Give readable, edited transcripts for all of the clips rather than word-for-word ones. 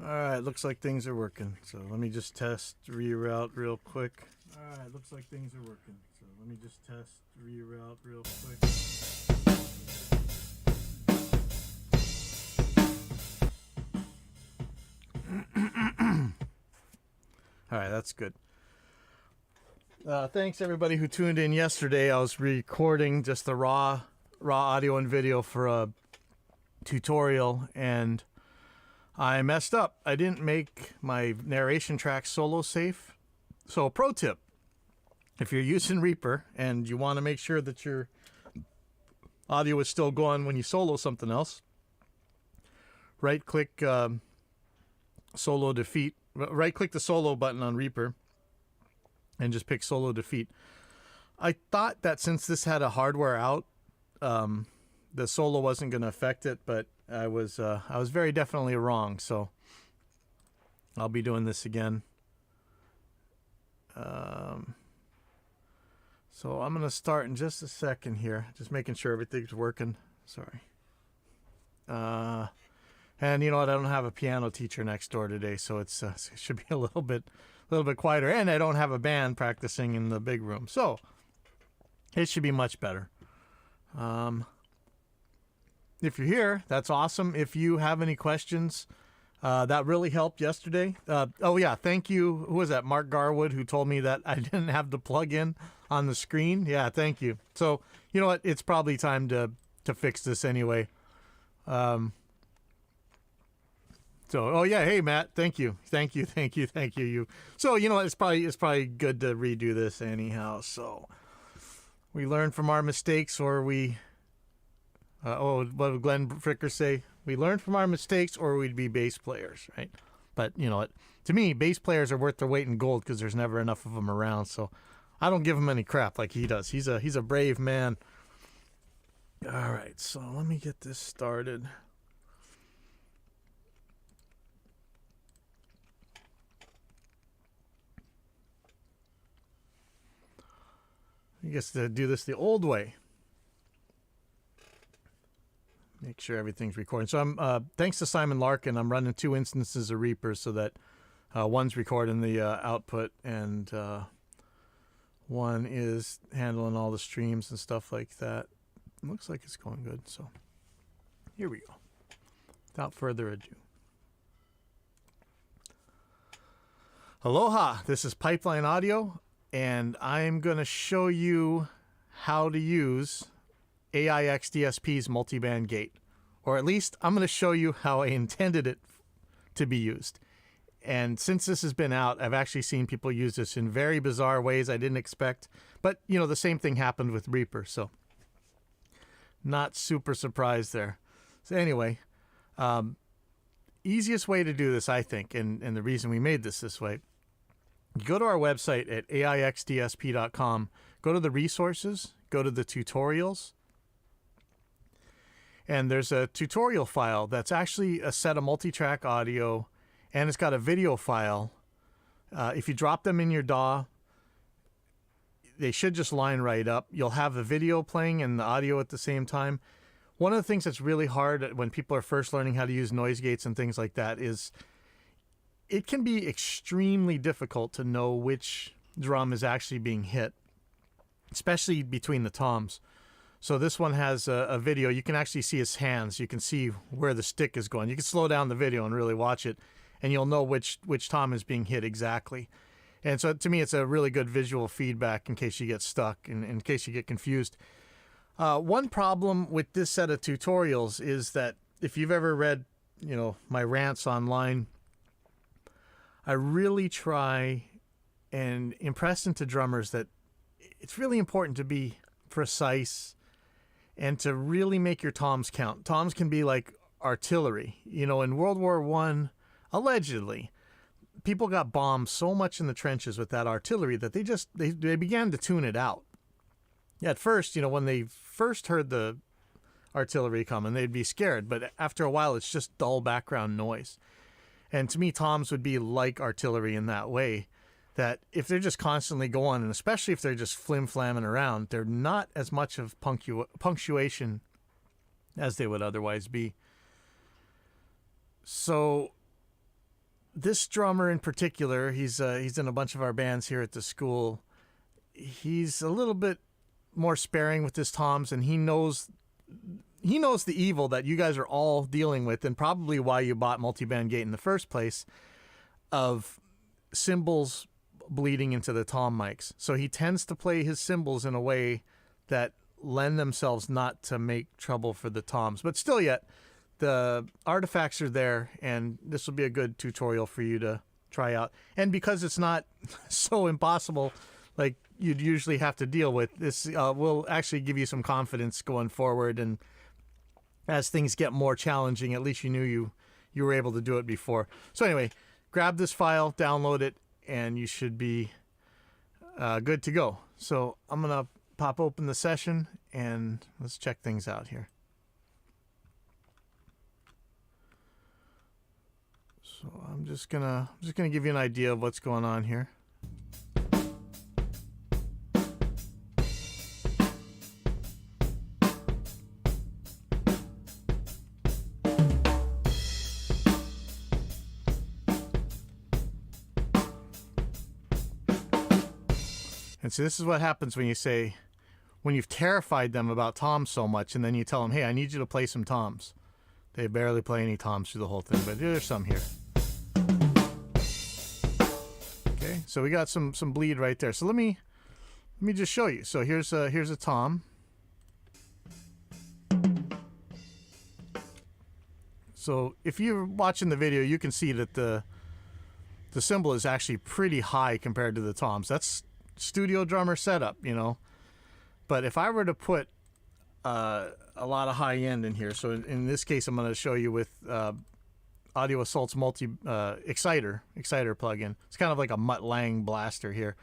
Alright, looks like things are working. So let me just test reroute real quick. Alright, looks like things are working. So let me just test reroute real quick. Alright, that's good. Thanks everybody who tuned in yesterday. I was recording just the raw audio and video for a tutorial, and I messed up. I didn't make my narration track solo safe. So a pro tip, if you're using Reaper and you want to make sure that your audio is still going when you solo something else, right click solo defeat, right click the solo button on Reaper and just pick solo defeat. I thought that since this had a hardware out, the solo wasn't going to affect it, but I was very definitely wrong. So I'll be doing this again. So I'm going to start in just a second here, just making sure everything's working. Sorry. And you know what? I don't have a piano teacher next door today, so it should be a little bit quieter. And I don't have a band practicing in the big room, so it should be much better. If you're here, that's awesome. If you have any questions, that really helped yesterday. Oh yeah, thank you. Who was that? Mark Garwood, who told me that I didn't have the plug-in on the screen. Yeah, thank you. So you know what? It's probably time to fix this anyway. So oh yeah, hey Matt, thank you. You. So you know what? It's probably good to redo this anyhow. So we learn from our mistakes, or we. What did Glenn Fricker say? We learn from our mistakes, or we'd be bass players, right? But you know what? To me, bass players are worth their weight in gold because there's never enough of them around. So I don't give him any crap like he does. He's a brave man. All right, so let me get this started. I guess to do this the old way. Make sure everything's recording. So I'm thanks to Simon Larkin, I'm running 2 instances of Reaper so that one's recording the output and one is handling all the streams and stuff like that. It looks like it's going good. So here we go. Without further ado. Aloha, this is Pipeline Audio, and I'm going to show you how to use aiXdsp's multiband gate, or at least I'm going to show you how I intended it to be used. And since this has been out, I've actually seen people use this in very bizarre ways I didn't expect. But you know, the same thing happened with Reaper, so not super surprised there. So anyway, easiest way to do this, I think, and the reason we made this way, you go to our website at aiXdsp.com, go to the resources, go to the tutorials, and there's a tutorial file that's actually a set of multi-track audio, and it's got a video file. If you drop them in your DAW, they should just line right up. You'll have the video playing and the audio at the same time. One of the things that's really hard when people are first learning how to use noise gates and things like that is it can be extremely difficult to know which drum is actually being hit, especially between the toms. So this one has a video. You can actually see his hands. You can see where the stick is going. You can slow down the video and really watch it, and you'll know which tom is being hit exactly. And so to me, it's a really good visual feedback in case you get stuck and in case you get confused. One problem with this set of tutorials is that if you've ever read, you know, my rants online, I really try and impress into drummers that it's really important to be precise and to really make your toms count. Toms can be like artillery. You know, in World War I, allegedly, people got bombed so much in the trenches with that artillery that they began to tune it out. At first, you know, when they first heard the artillery coming, they'd be scared. But after a while, it's just dull background noise. And to me, toms would be like artillery in that way, that if they're just constantly going, and especially if they're just flim-flamming around, they're not as much of punctuation as they would otherwise be. So this drummer in particular, he's in a bunch of our bands here at the school. He's a little bit more sparing with his toms, and he knows the evil that you guys are all dealing with, and probably why you bought multi-band gate in the first place, of cymbals bleeding into the tom mics. So he tends to play his cymbals in a way that lend themselves not to make trouble for the toms. But still yet, the artifacts are there, and this will be a good tutorial for you to try out. And because it's not so impossible like you'd usually have to deal with, this will actually give you some confidence going forward. And as things get more challenging, at least you knew you were able to do it before. So anyway, grab this file, download it, and you should be good to go. So I'm going to pop open the session, and let's check things out here. So I'm just gonna give you an idea of what's going on here. And so this is what happens when you've terrified them about toms so much, and then you tell them, hey, I need you to play some toms. They barely play any toms through the whole thing, but there's some here. Okay, so we got some bleed right there. So let me just show you. So here's a tom. So if you're watching the video, you can see that the cymbal is actually pretty high compared to the toms. That's studio drummer setup, you know. But if I were to put a lot of high end in here, so in this case I'm going to show you with Audio Assault's exciter plugin. It's kind of like a Mutt Lang blaster here.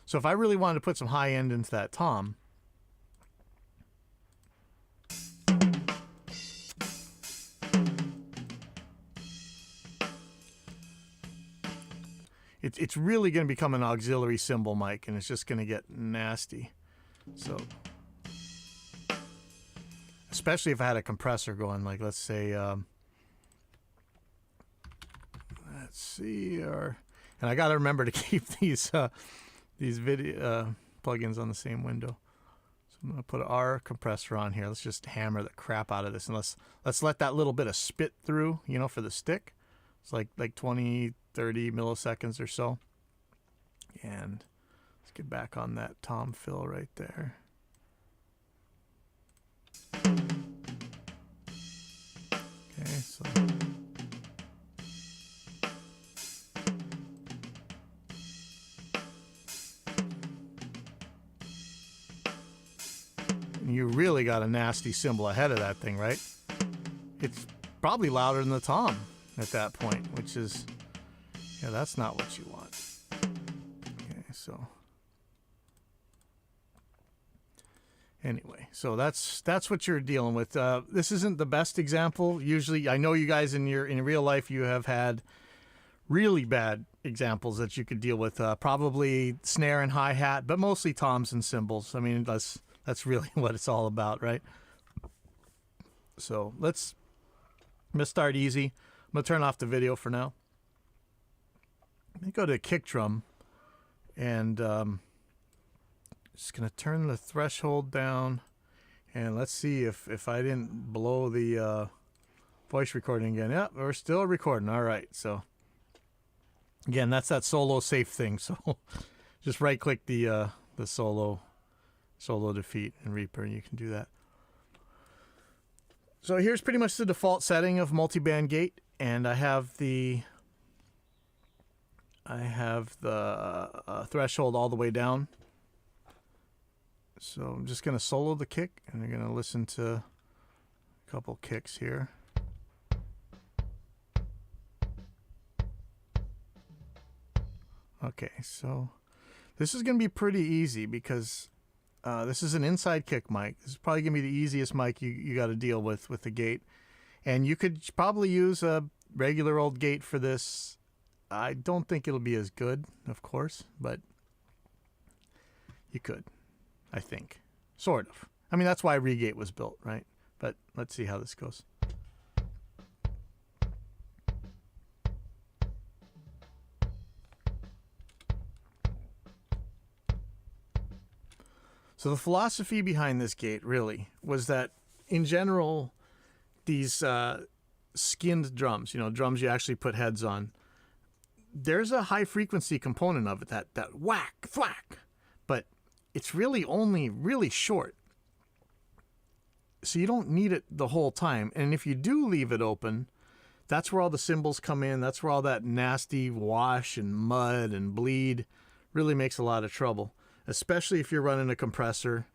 So if I really wanted to put some high end into that tom, it's really going to become an auxiliary cymbal mic, and it's just going to get nasty. So especially if I had a compressor going, like let's say let's see, and I got to remember to keep these video plugins on the same window. So I'm going to put our compressor on here. Let's just hammer the crap out of this, and let's let that little bit of spit through, you know, for the stick. It's like 20, 30 milliseconds or so. And let's get back on that tom fill right there. Okay, so you really got a nasty cymbal ahead of that thing, right? It's probably louder than the tom at that point, which is, yeah, that's not what you want. Okay, so anyway, so that's what you're dealing with. This isn't the best example. Usually, I know you guys in real life, you have had really bad examples that you could deal with. Probably snare and hi-hat, but mostly toms and cymbals. I mean, that's really what it's all about, right? So let's start easy. I'm going to turn off the video for now. Let me go to kick drum, and just going to turn the threshold down, and let's see if I didn't blow the voice recording again. Yeah, we're still recording. All right, so again, that's that solo safe thing. So just right click the solo defeat and Reaper, and you can do that. So here's pretty much the default setting of multi-band gate, and I have the threshold all the way down. So I'm just going to solo the kick, and you're going to listen to a couple kicks here. Okay, so this is going to be pretty easy because this is an inside kick mic. This is probably going to be the easiest mic you got to deal with the gate. And you could probably use a regular old gate for this. I don't think it'll be as good, of course, but you could, I think. Sort of. I mean, that's why Regate was built, right? But let's see how this goes. So the philosophy behind this gate really was that, in general, these skinned drums, drums you actually put heads on, there's a high frequency component of it, that whack, thwack, but it's really only really short. So you don't need it the whole time. And if you do leave it open, that's where all the cymbals come in. That's where all that nasty wash and mud and bleed really makes a lot of trouble, especially if you're running a compressor.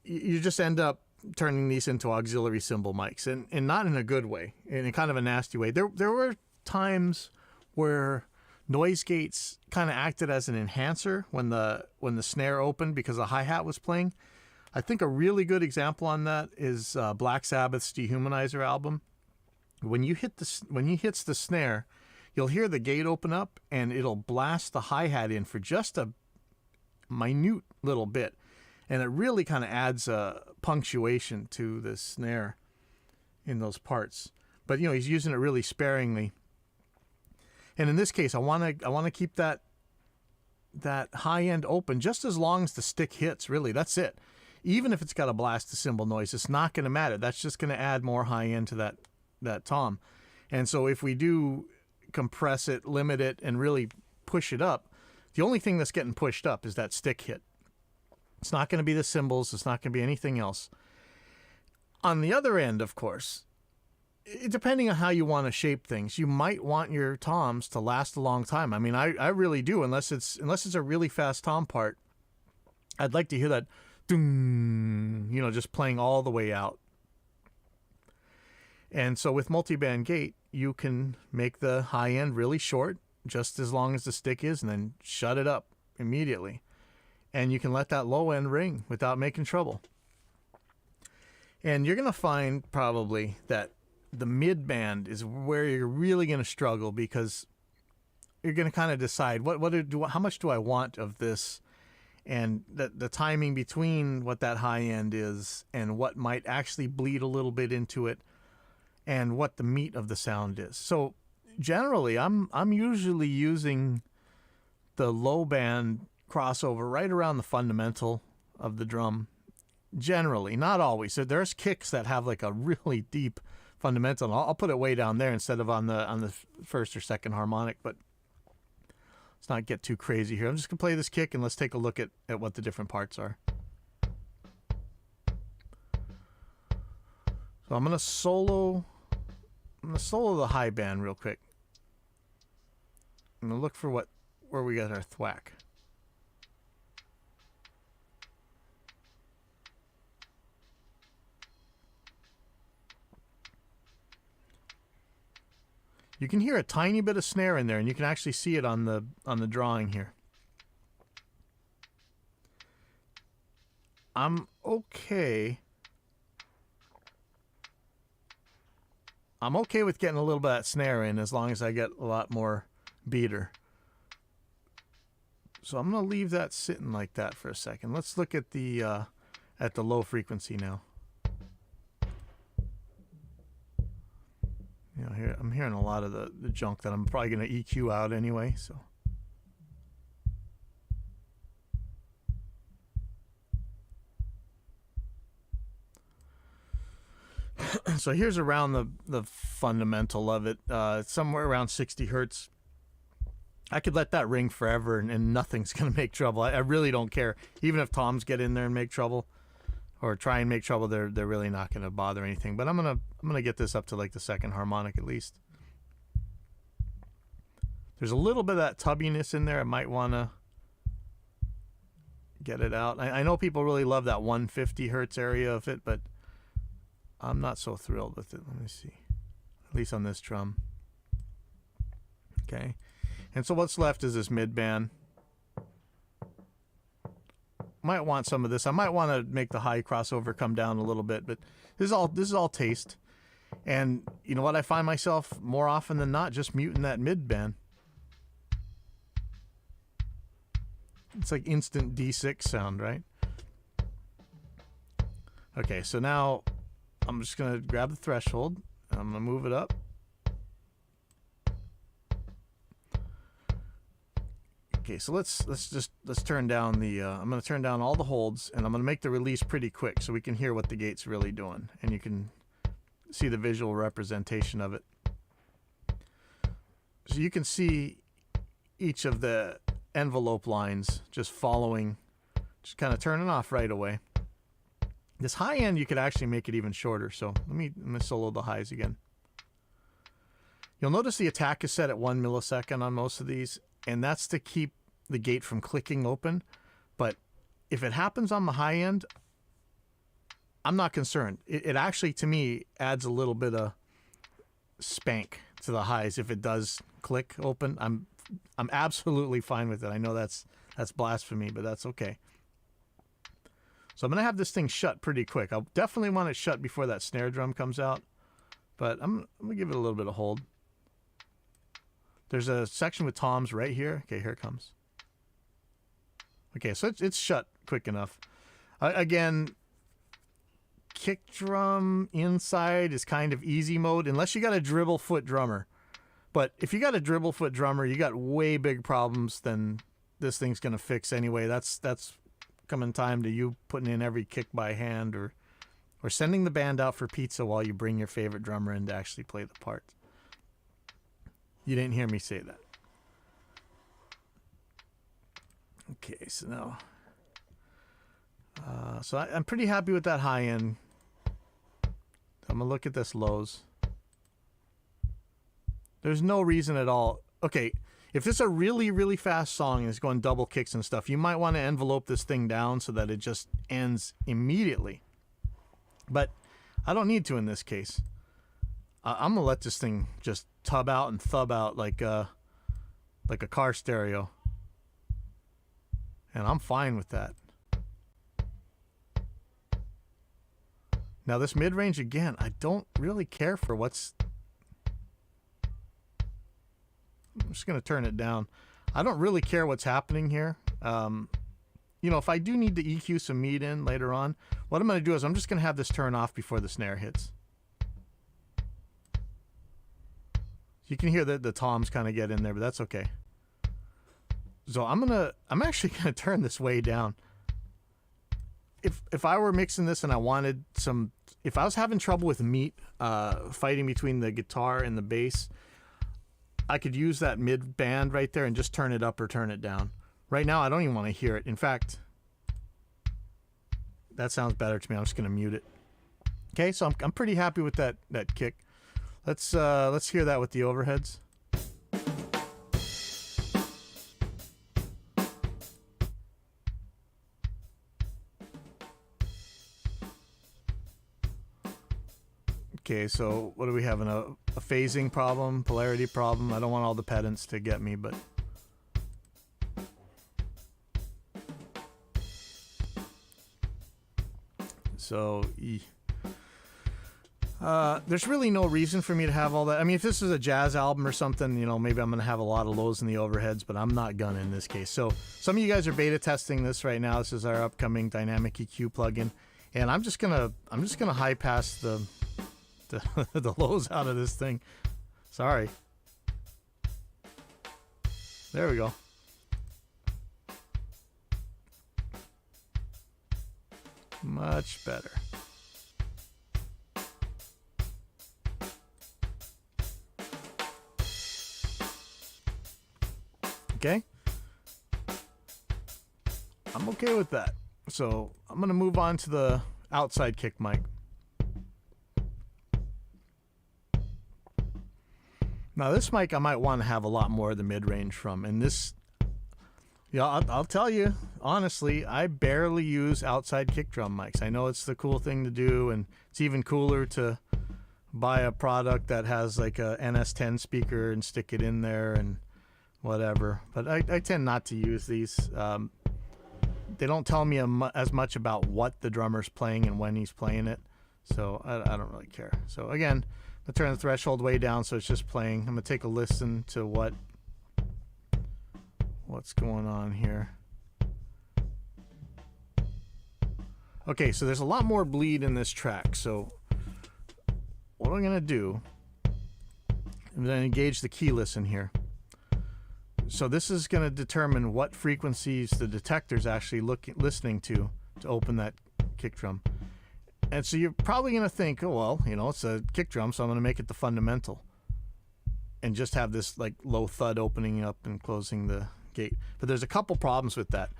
You just end up turning these into auxiliary cymbal mics, and not in a good way, in kind of a nasty way. There were times where noise gates kind of acted as an enhancer when the snare opened because the hi-hat was playing. I think a really good example on that is Black Sabbath's Dehumanizer album. When he hits the snare, you'll hear the gate open up and it'll blast the hi-hat in for just a minute little bit. And it really kind of adds a punctuation to the snare in those parts. But he's using it really sparingly. And in this case, I want to keep that high end open just as long as the stick hits. Really, that's it. Even if it's got a blast of cymbal noise, it's not going to matter. That's just going to add more high end to that tom. And so if we do compress it, limit it, and really push it up, the only thing that's getting pushed up is that stick hit. It's not going to be the cymbals. It's not going to be anything else. On the other end, of course, depending on how you want to shape things, you might want your toms to last a long time. I mean, I really do, unless it's a really fast tom part. I'd like to hear that, doom, just playing all the way out. And so with multiband gate, you can make the high end really short, just as long as the stick is, and then shut it up immediately. And you can let that low end ring without making trouble. And you're going to find probably that the mid band is where you're really going to struggle, because you're going to kind of decide how much do I want of this, and the timing between what that high end is and what might actually bleed a little bit into it, and what the meat of the sound is. So generally, I'm usually using the low band crossover right around the fundamental of the drum. Generally, not always. So there's kicks that have like a really deep fundamental, and I'll put it way down there instead of on the first or second harmonic. But let's not get too crazy here. I'm just gonna play this kick, and let's take a look at what the different parts are. So I'm gonna solo the high band real quick. I'm gonna look for where we got our thwack. You can hear a tiny bit of snare in there, and you can actually see it on the drawing here. I'm okay. I'm okay with getting a little bit of that snare in, as long as I get a lot more beater. So I'm going to leave that sitting like that for a second. Let's look at the low frequency now. Here I'm hearing a lot of the junk that I'm probably going to EQ out anyway. So here's around the fundamental of it, somewhere around 60 hertz. I could let that ring forever, and nothing's going to make trouble. I really don't care. Even if toms get in there and make trouble, or try and make trouble, they're really not going to bother anything. But I'm gonna get this up to like the second harmonic at least. There's a little bit of that tubbiness in there. I might want to get it out. I know people really love that 150 hertz area of it, but I'm not so thrilled with it. Let me see. At least on this drum. Okay. And so what's left is this mid band. Might want some of this. I might want to make the high crossover come down a little bit, but this is all taste. And you know what? I find myself more often than not just muting that mid band. It's like instant D6 sound, right? Okay, so now I'm just going to grab the threshold, and I'm going to move it up. Okay, so let's turn down the I'm going to turn down all the holds, and I'm going to make the release pretty quick so we can hear what the gate's really doing, and you can see the visual representation of it. So you can see each of the envelope lines just following, just kind of turning off right away. This high end, you could actually make it even shorter, so let me solo the highs again. You'll notice the attack is set at 1 millisecond on most of these, and that's to keep the gate from clicking open. But if it happens on the high end, I'm not concerned. It actually, to me, adds a little bit of spank to the highs if it does click open. I'm absolutely fine with it. I know that's blasphemy, but that's okay. So I'm going to have this thing shut pretty quick. I'll definitely want it shut before that snare drum comes out, but I'm going to give it a little bit of hold. There's a section with toms right here. Okay, here it comes. Okay, so it's shut quick enough. Again, kick drum inside is kind of easy mode, unless you got a dribble foot drummer. But if you got a dribble foot drummer, you got way big problems than this thing's going to fix anyway. That's coming time to you putting in every kick by hand, or sending the band out for pizza while you bring your favorite drummer in to actually play the part. You didn't hear me say that. Okay, so now, I'm pretty happy with that high end. I'm gonna look at this lows. There's no reason at all. Okay, if it's a really, really fast song and it's going double kicks and stuff, you might want to envelope this thing down so that it just ends immediately. But I don't need to in this case. I'm gonna let this thing just tub out and thub out like a car stereo, and I'm fine with that. Now this mid-range, again, I don't really care for what's... I'm just gonna turn it down. I don't really care what's happening here. You know, if I do need to EQ some meat in later on, what I'm gonna do is I'm just gonna have this turn off before the snare hits. You can hear the toms kind of get in there, but that's okay. So I'm actually gonna turn this way down. If I were mixing this and I wanted some, if I was having trouble with meat, fighting between the guitar and the bass, I could use that mid band right there and just turn it up or turn it down. Right now, I don't even want to hear it. In fact, that sounds better to me. I'm just gonna mute it. Okay, so I'm pretty happy with that kick. Let's hear that with the overheads. Okay, so what are we having? A phasing problem, polarity problem? I don't want all the pedants to get me, but so there's really no reason for me to have all that. I mean, if this is a jazz album or something, you know, maybe I'm going to have a lot of lows in the overheads, but I'm not gonna in this case. So some of you guys are beta testing this right now. This is our upcoming dynamic EQ plugin, and I'm just gonna high pass the lows out of this thing. Sorry. There we go. Much better. Okay. I'm okay with that. So I'm going to move on to the outside kick mic. Now this mic I might want to have a lot more of the mid-range from, and this, yeah, I'll tell you honestly, I barely use outside kick drum mics. I know it's the cool thing to do, and it's even cooler to buy a product that has like a NS10 speaker and stick it in there and whatever, but I tend not to use these. They don't tell me as much about what the drummer's playing and when he's playing it, so I don't really care. So again, I'm going to turn the threshold way down so it's just playing. I'm going to take a listen to what's going on here. Okay, so there's a lot more bleed in this track, so what I'm going to do, I'm going to engage the key listen here. So this is going to determine what frequencies the detector's actually listening to open that kick drum. And so you're probably going to think, oh, well, you know, it's a kick drum, so I'm going to make it the fundamental. And just have this like low thud opening up and closing the gate. But there's a couple problems with that.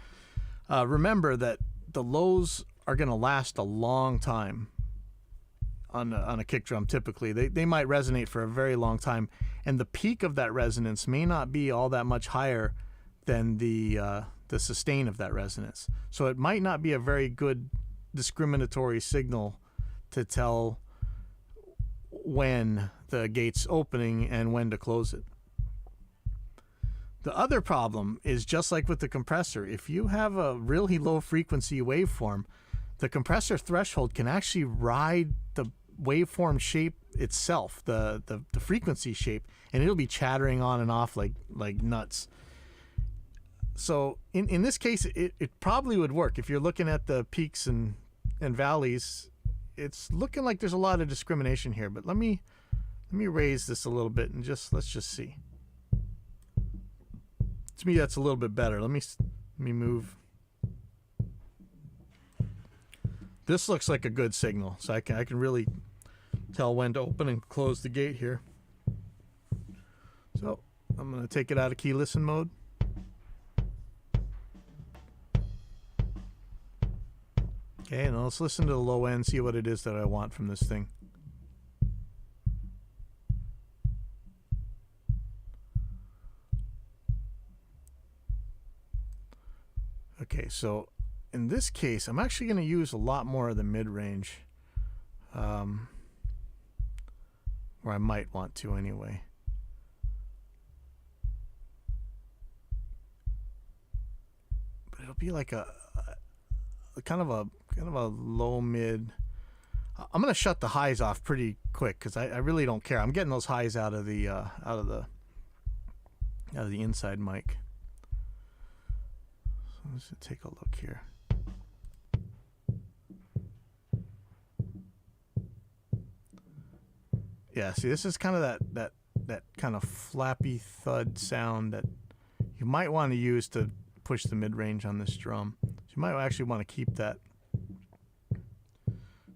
Remember that the lows are going to last a long time on a kick drum typically. They might resonate for a very long time. And the peak of that resonance may not be all that much higher than the sustain of that resonance. So it might not be a very good discriminatory signal to tell when the gate's opening and when to close it. The other problem is just like with the compressor. If you have a really low frequency waveform, the compressor threshold can actually ride the waveform shape itself, the frequency shape, and it'll be chattering on and off like nuts. So in this case, it probably would work. If you're looking at the peaks and valleys, it's looking like there's a lot of discrimination here. But let me raise this a little bit and let's just see. To me, that's a little bit better. Let me move. This looks like a good signal, so I can really tell when to open and close the gate here. So I'm going to take it out of key listen mode. Okay, now let's listen to the low end, see what it is that I want from this thing. Okay, so in this case, I'm actually going to use a lot more of the mid-range, or I might want to anyway. But it'll be like a kind of a low mid. I'm going to shut the highs off pretty quick because I really don't care. I'm getting those highs out of the inside mic. Let's take a look here. Yeah, see, this is kind of that kind of flappy thud sound that you might want to use to push the mid-range on this drum. So you might actually want to keep that.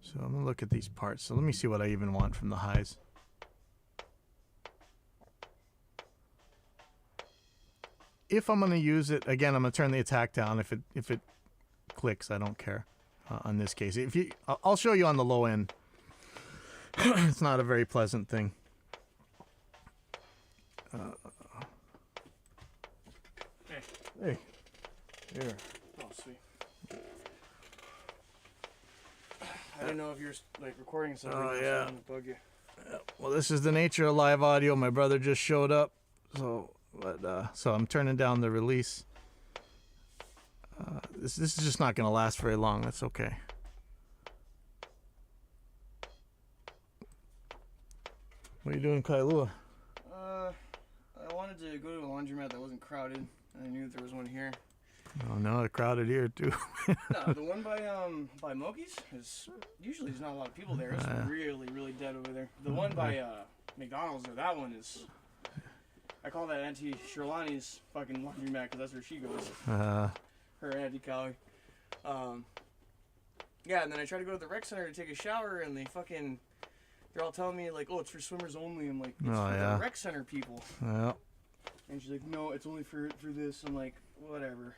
So I'm going to look at these parts. So let me see what I even want from the highs. If I'm going to use it, again, I'm going to turn the attack down. If it clicks, I don't care on this case. I'll show you on the low end. It's not a very pleasant thing. Hey. Here. Oh, sweet. I didn't know if you're like recording something. Oh, yeah. To bug you. Well, this is the nature of live audio. My brother just showed up, so I'm turning down the release. This is just not going to last very long. That's okay. What are you doing, Kailua? I wanted to go to a laundromat that wasn't crowded, and I knew there was one here. Oh no, it's crowded here too. No, the one by Moki's usually there's not a lot of people there. It's really dead over there. The one by McDonald's, that one is. I call that Auntie Sherlani's fucking laundromat because that's where she goes. Her Auntie Callie. Yeah, and then I tried to go to the rec center to take a shower, and they're all telling me like, oh, it's for swimmers only. I'm like, it's for the rec center people. Yeah. And she's like, no, it's only for this. I'm like, whatever.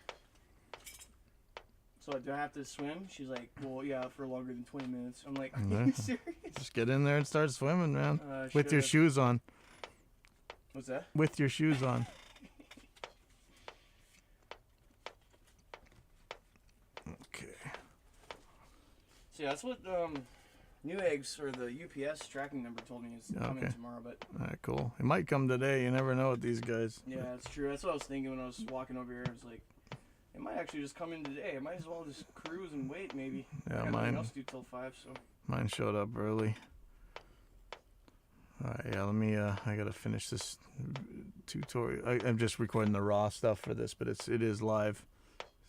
So do I have to swim? She's like, well, yeah, for longer than 20 minutes. I'm like, are you serious? Just get in there and start swimming, man. With your shoes on. What's that? With your shoes on. Okay. So yeah, that's what Newegg's or the UPS tracking number told me is coming tomorrow. But alright, cool. It might come today. You never know with these guys. Yeah, that's true. That's what I was thinking when I was walking over here. I was like, it might actually just come in today. I might as well just cruise and wait, maybe. Yeah, I got mine. nothing else to do till 5, so. Mine showed up early. Alright, yeah, let me, I gotta finish this tutorial. I'm just recording the raw stuff for this, but it is live.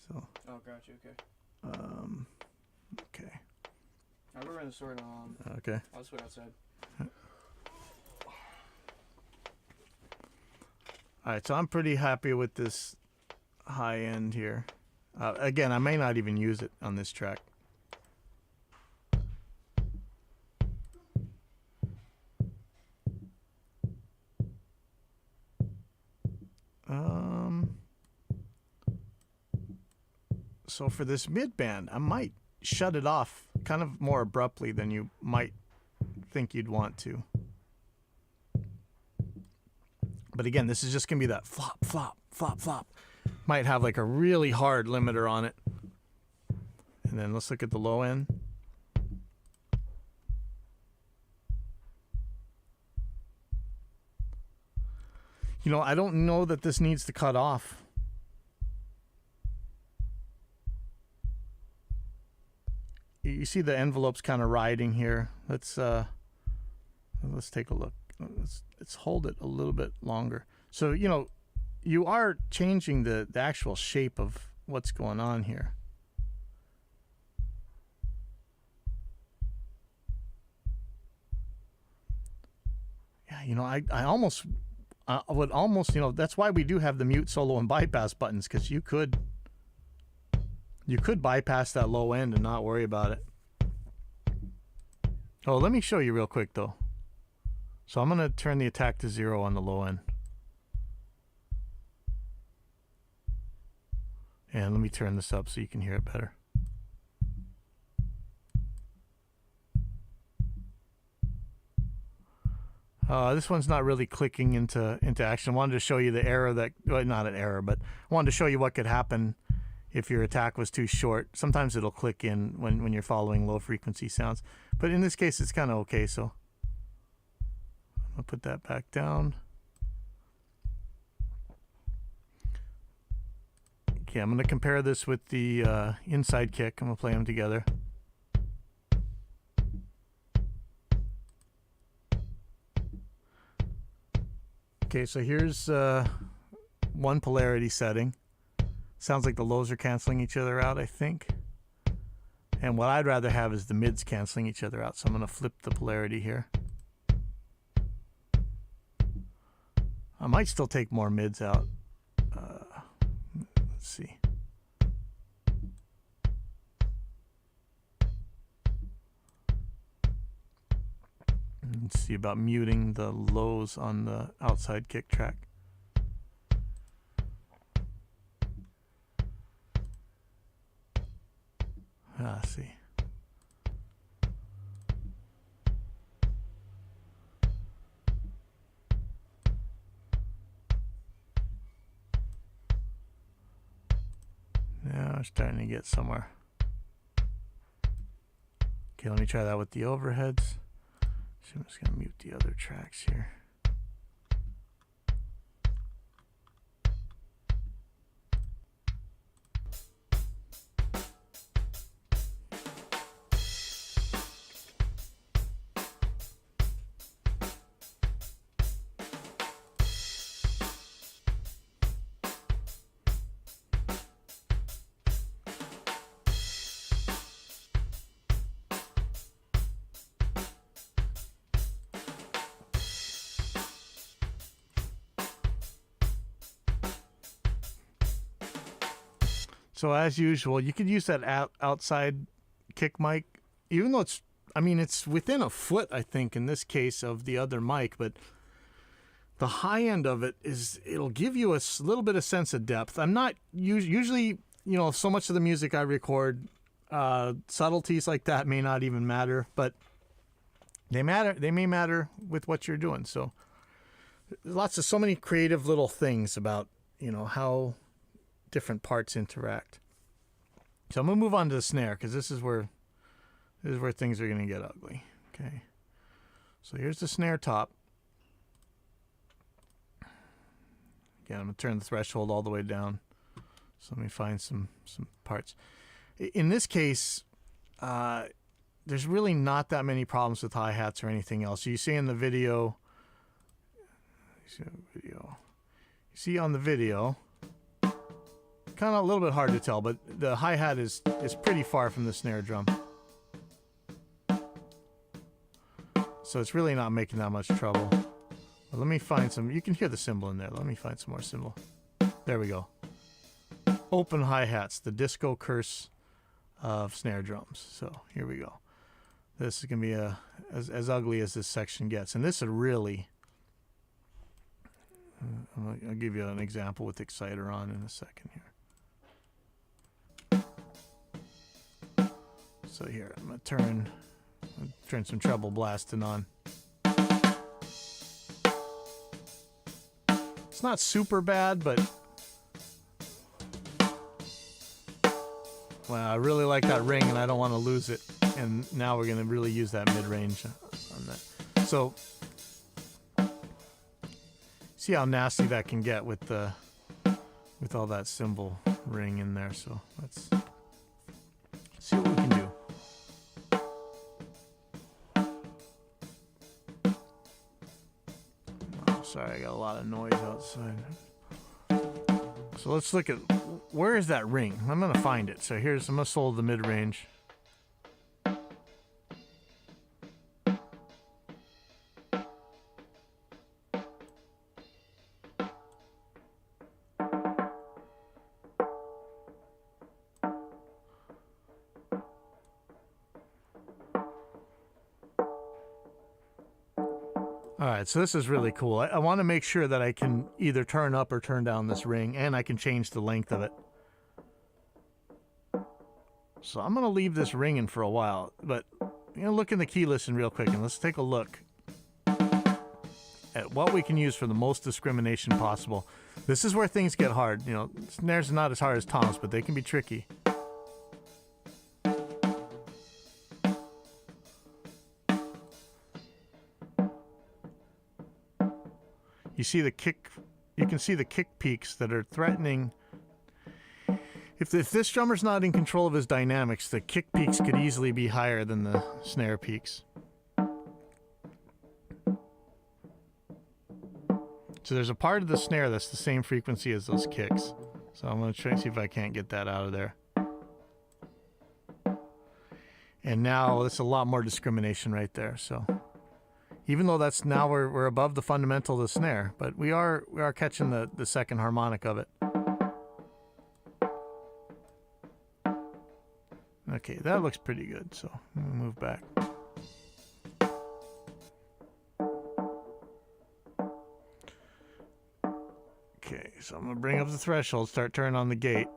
So. Oh, gotcha, okay. Okay. I'll go around the store and okay. I'll just wait outside. All right, so I'm pretty happy with this high end here. Again, I may not even use it on this track. So for this mid band, I might shut it off kind of more abruptly than you might think you'd want to. But again, this is just going to be that flop, flop, flop, flop. Might have like a really hard limiter on it. And then let's look at the low end. You know, I don't know that this needs to cut off. You see the envelopes kind of riding here. Let's take a look. Let's hold it a little bit longer. So, you know, you are changing the actual shape of what's going on here. Yeah, you know, I would almost, you know, that's why we do have the mute, solo, and bypass buttons, because you could bypass that low end and not worry about it. Oh, let me show you real quick though. So I'm going to turn the attack to 0 on the low end. And let me turn this up so you can hear it better. This one's not really clicking into action. I wanted to show you the error that, well, not an error, but I wanted to show you what could happen if your attack was too short. Sometimes it'll click in when you're following low frequency sounds. But in this case, it's kind of okay, so I'll put that back down. Okay, I'm going to compare this with the inside kick. I'm going to play them together. Okay, so here's one polarity setting. Sounds like the lows are canceling each other out, I think. And what I'd rather have is the mids canceling each other out. So I'm going to flip the polarity here. I might still take more mids out. Let's see. Let's see about muting the lows on the outside kick track. Let's see. Now we're starting to get somewhere. Okay, let me try that with the overheads. So I'm just going to mute the other tracks here. So as usual, you could use that outside kick mic, even though it's, I mean, it's within a foot, I think, in this case of the other mic, but the high end of it is, it'll give you a little bit of sense of depth. I'm not usually, you know, so much of the music I record, subtleties like that may not even matter, but they matter. They may matter with what you're doing. So there's so many creative little things about, you know, how different parts interact. So I'm gonna move on to the snare, because this is where things are gonna get ugly. Okay, so here's the snare top. Again, I'm gonna turn the threshold all the way down. So let me find some parts. In this case, there's really not that many problems with hi-hats or anything else. So you see in the video, you see on the video, kind of a little bit hard to tell, but the hi-hat is pretty far from the snare drum. So it's really not making that much trouble. Well, let me find some. You can hear the cymbal in there. Let me find some more cymbal. There we go. Open hi-hats, the disco curse of snare drums. So here we go. This is going to be as ugly as this section gets. And this is really... I'll give you an example with Exciter on in a second here. So here, I'm going to turn some treble blasting on. It's not super bad, but well, I really like that ring and I don't want to lose it. And now we're going to really use that mid-range on that. So see how nasty that can get with all that cymbal ring in there. So let's see what we can do. Oh, sorry, I got a lot of noise outside. So let's look at, where is that ring? I'm going to find it. So I'm going to solve the mid-range. Alright, so this is really cool. I want to make sure that I can either turn up or turn down this ring, and I can change the length of it. So I'm going to leave this ringing for a while, but look in the key listen real quick, and let's take a look at what we can use for the most discrimination possible. This is where things get hard. Snares are not as hard as toms, but they can be tricky. You can see the kick peaks that are threatening. If this drummer's not in control of his dynamics, the kick peaks could easily be higher than the snare peaks. So there's a part of the snare that's the same frequency as those kicks. So I'm going to try and see if I can't get that out of there. And now it's a lot more discrimination right there. So even though that's now we're above the fundamental of the snare, but we are catching the second harmonic of it. Okay, that looks pretty good. So I'm gonna move back. Okay, so I'm gonna bring up the threshold, start turning on the gate.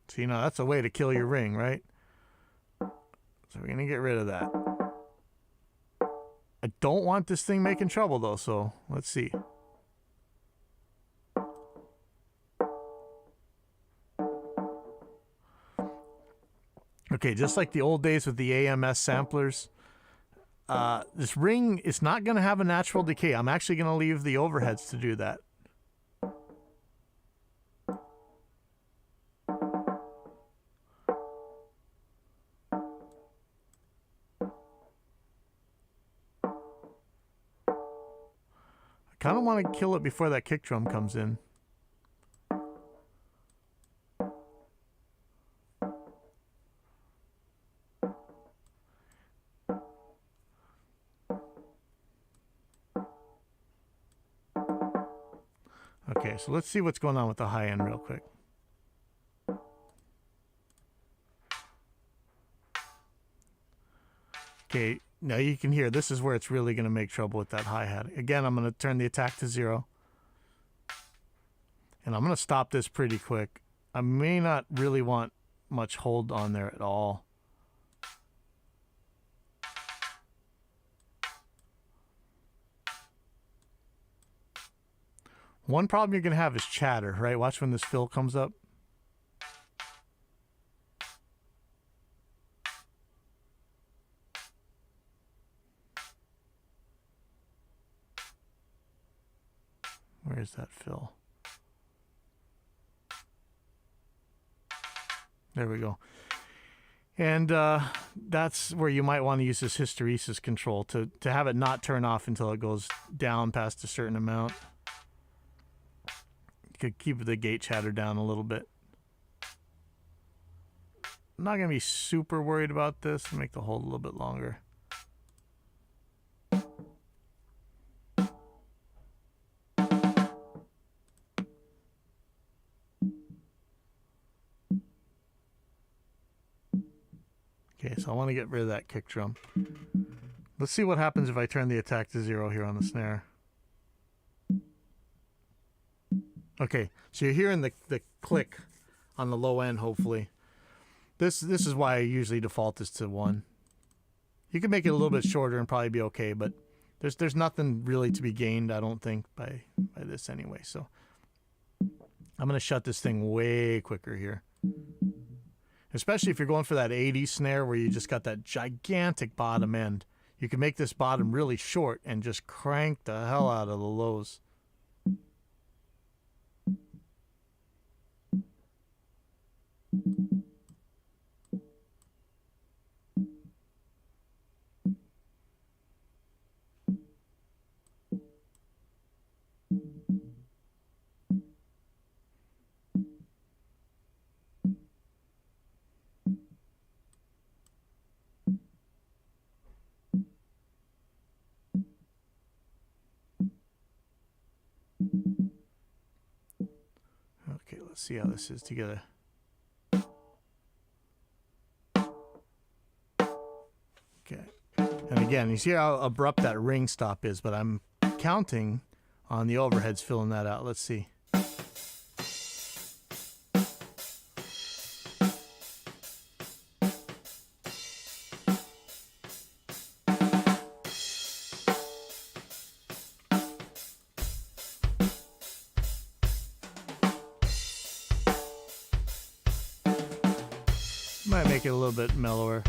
So that's a way to kill your ring, right? So we're going to get rid of that. I don't want this thing making trouble though, so let's see. Okay, just like the old days with the AMS samplers, this ring is not going to have a natural decay. I'm actually going to leave the overheads to do that. Kind of want to kill it before that kick drum comes in. Okay, so let's see what's going on with the high end real quick. Okay, now you can hear this is where it's really going to make trouble with that hi-hat. Again, I'm going to turn the attack to 0. And I'm going to stop this pretty quick. I may not really want much hold on there at all. One problem you're going to have is chatter, right? Watch when this fill comes up. Where's that fill? There we go. And that's where you might want to use this hysteresis control to have it not turn off until it goes down past a certain amount. You could keep the gate chatter down a little bit. I'm not going to be super worried about this. Make the hold a little bit longer. Okay, so I want to get rid of that kick drum. Let's see what happens if I turn the attack to 0 here on the snare. Okay, so you're hearing the click on the low end, hopefully. This is why I usually default this to 1. You can make it a little bit shorter and probably be okay, but there's nothing really to be gained, I don't think, by this anyway. So I'm going to shut this thing way quicker here. Especially if you're going for that 80 snare where you just got that gigantic bottom end. You can make this bottom really short and just crank the hell out of the lows. Okay, let's see how this is together. Okay, and again, you see how abrupt that ring stop is, but I'm counting on the overheads filling that out. Let's see. Might make it a little bit mellower.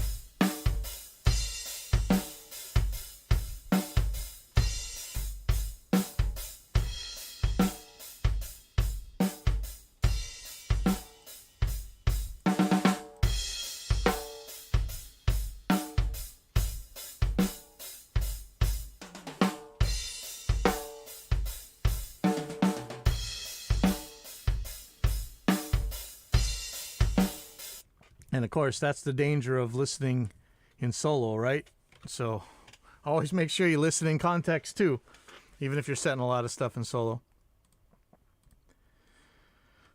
And of course, that's the danger of listening in solo, right? So always make sure you listen in context too, even if you're setting a lot of stuff in solo.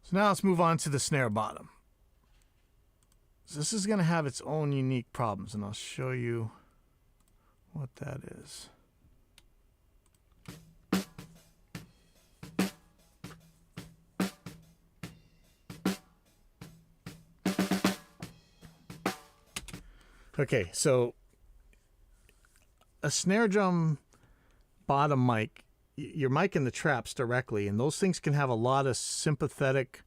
So now let's move on to the snare bottom. So this is going to have its own unique problems, and I'll show you what that is. Okay, so a snare drum bottom mic, you're micing the traps directly, and those things can have a lot of sympathetic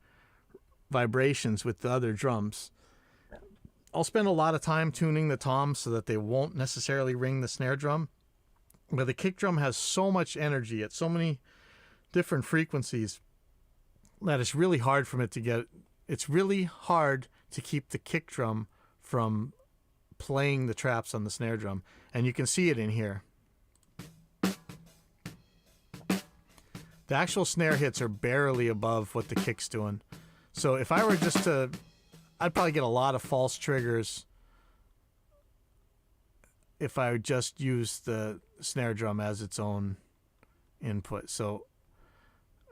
vibrations with the other drums. I'll spend a lot of time tuning the toms so that they won't necessarily ring the snare drum, but the kick drum has so much energy at so many different frequencies that it's really hard for it to get. It's really hard to keep the kick drum from playing the traps on the snare drum, and you can see it in here. The actual snare hits are barely above what the kick's doing. So if I were just to, I'd probably get a lot of false triggers if I would just use the snare drum as its own input. So,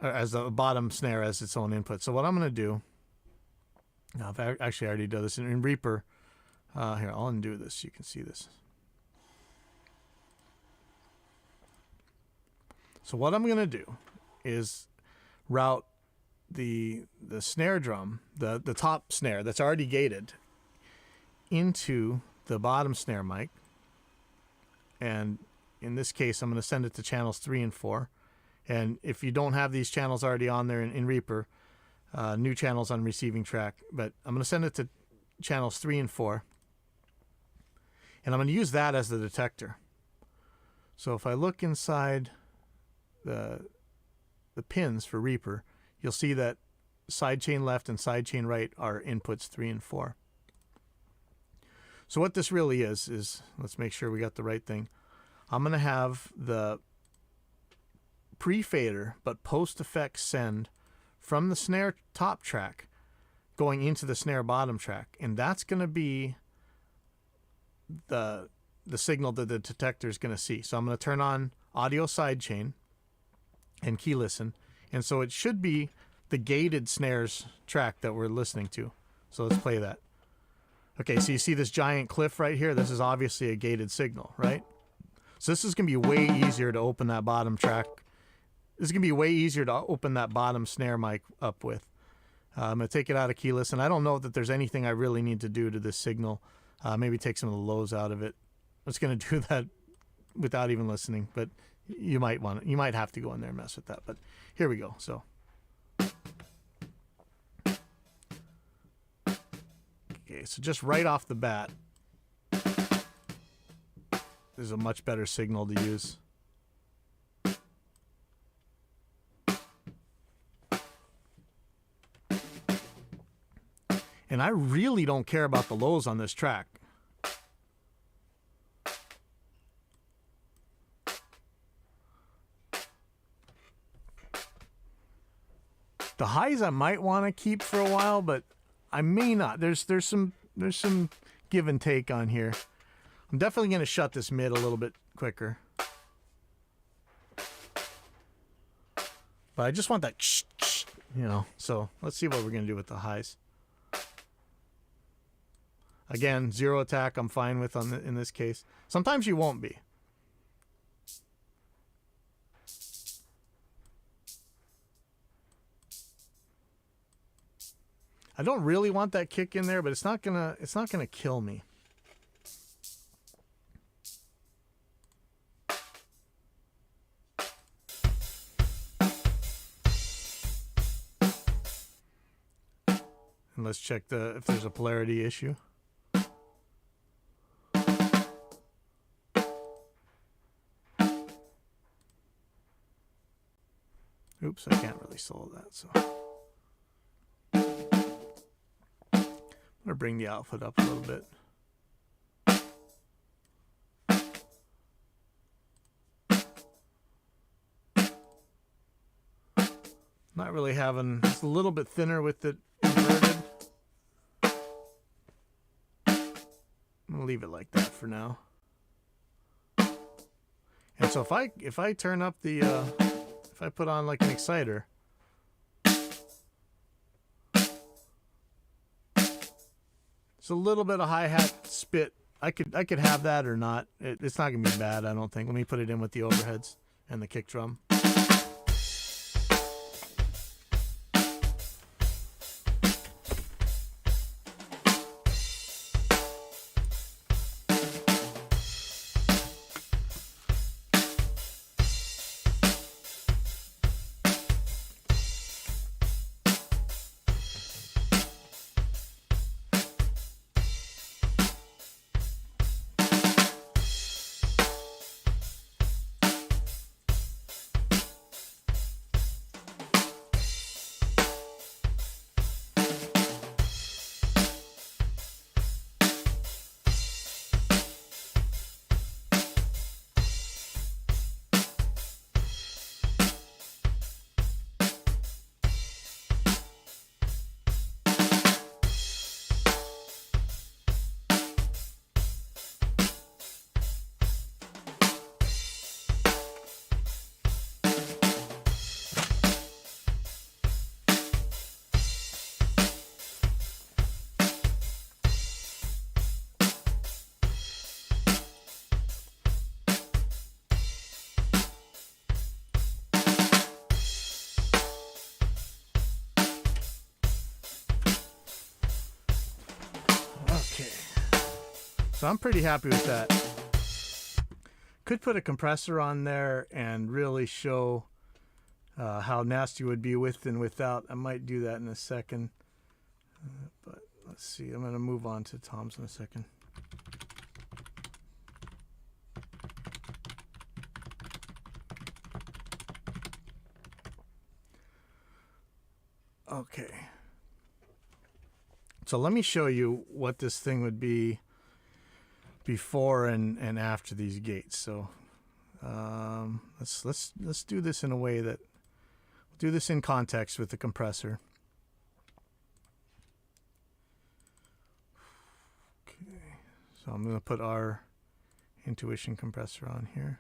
or as the bottom snare as its own input. So what I'm going to do, now I've actually already done this in Reaper. Here, I'll undo this so you can see this. So what I'm going to do is route the snare drum, the top snare that's already gated, into the bottom snare mic. And in this case, I'm going to send it to channels 3 and 4. And if you don't have these channels already on there in Reaper, new channels on receiving track, but I'm going to send it to channels 3 and 4. And I'm going to use that as the detector. So if I look inside the pins for Reaper, you'll see that sidechain left and sidechain right are inputs 3 and 4. So what this really is let's make sure we got the right thing. I'm going to have the pre-fader but post-effect send from the snare top track going into the snare bottom track. And that's going to be the signal that the detector is going to see. So I'm going to turn on audio sidechain and key listen. And so it should be the gated snares track that we're listening to. So let's play that. Okay, so you see this giant cliff right here? This is obviously a gated signal, right? So this is going to be way easier to open that bottom track. This is going to be way easier to open that bottom snare mic up with. I'm going to take it out of keyless, and I don't know that there's anything I really need to do to this signal. Maybe take some of the lows out of it. I'm just going to do that without even listening, but you might have to go in there and mess with that. But here we go. So okay, so just right off the bat, there's a much better signal to use. And I really don't care about the lows on this track. The highs I might want to keep for a while, but I may not. There's some give and take on here. I'm definitely going to shut this mid a little bit quicker. But I just want that, you know. So let's see what we're going to do with the highs. Again, zero attack I'm fine with in this case. Sometimes you won't be. I don't really want that kick in there, but it's not gonna kill me. And let's check if there's a polarity issue. Oops, I can't really solo that, so I'm gonna bring the output up a little bit. Not really having, it's a little bit thinner with it inverted. I'm gonna leave it like that for now. And so if I turn up the if I put on like an exciter, it's a little bit of hi-hat spit. I could have that or not. It's not gonna be bad, I don't think. Let me put it in with the overheads and the kick drum. So I'm pretty happy with that. Could put a compressor on there and really show how nasty it would be with and without. I might do that in a second. But let's see. I'm going to move on to toms in a second. Okay. So let me show you what this thing would be before and after these gates. So let's do this in a way that we'll do this in context with the compressor. Okay, so I'm going to put our Intuition compressor on here.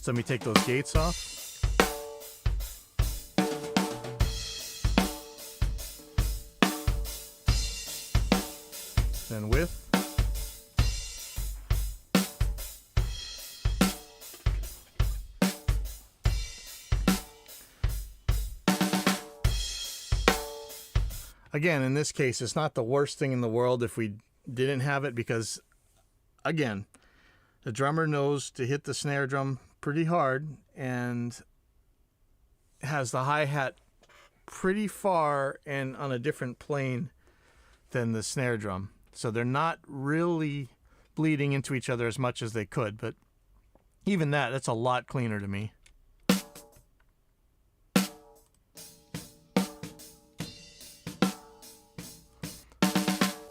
So let me take those gates off. Then width. Again, in this case, it's not the worst thing in the world if we didn't have it, because, again, the drummer knows to hit the snare drum pretty hard and has the hi-hat pretty far and on a different plane than the snare drum. So they're not really bleeding into each other as much as they could, but even that's a lot cleaner to me.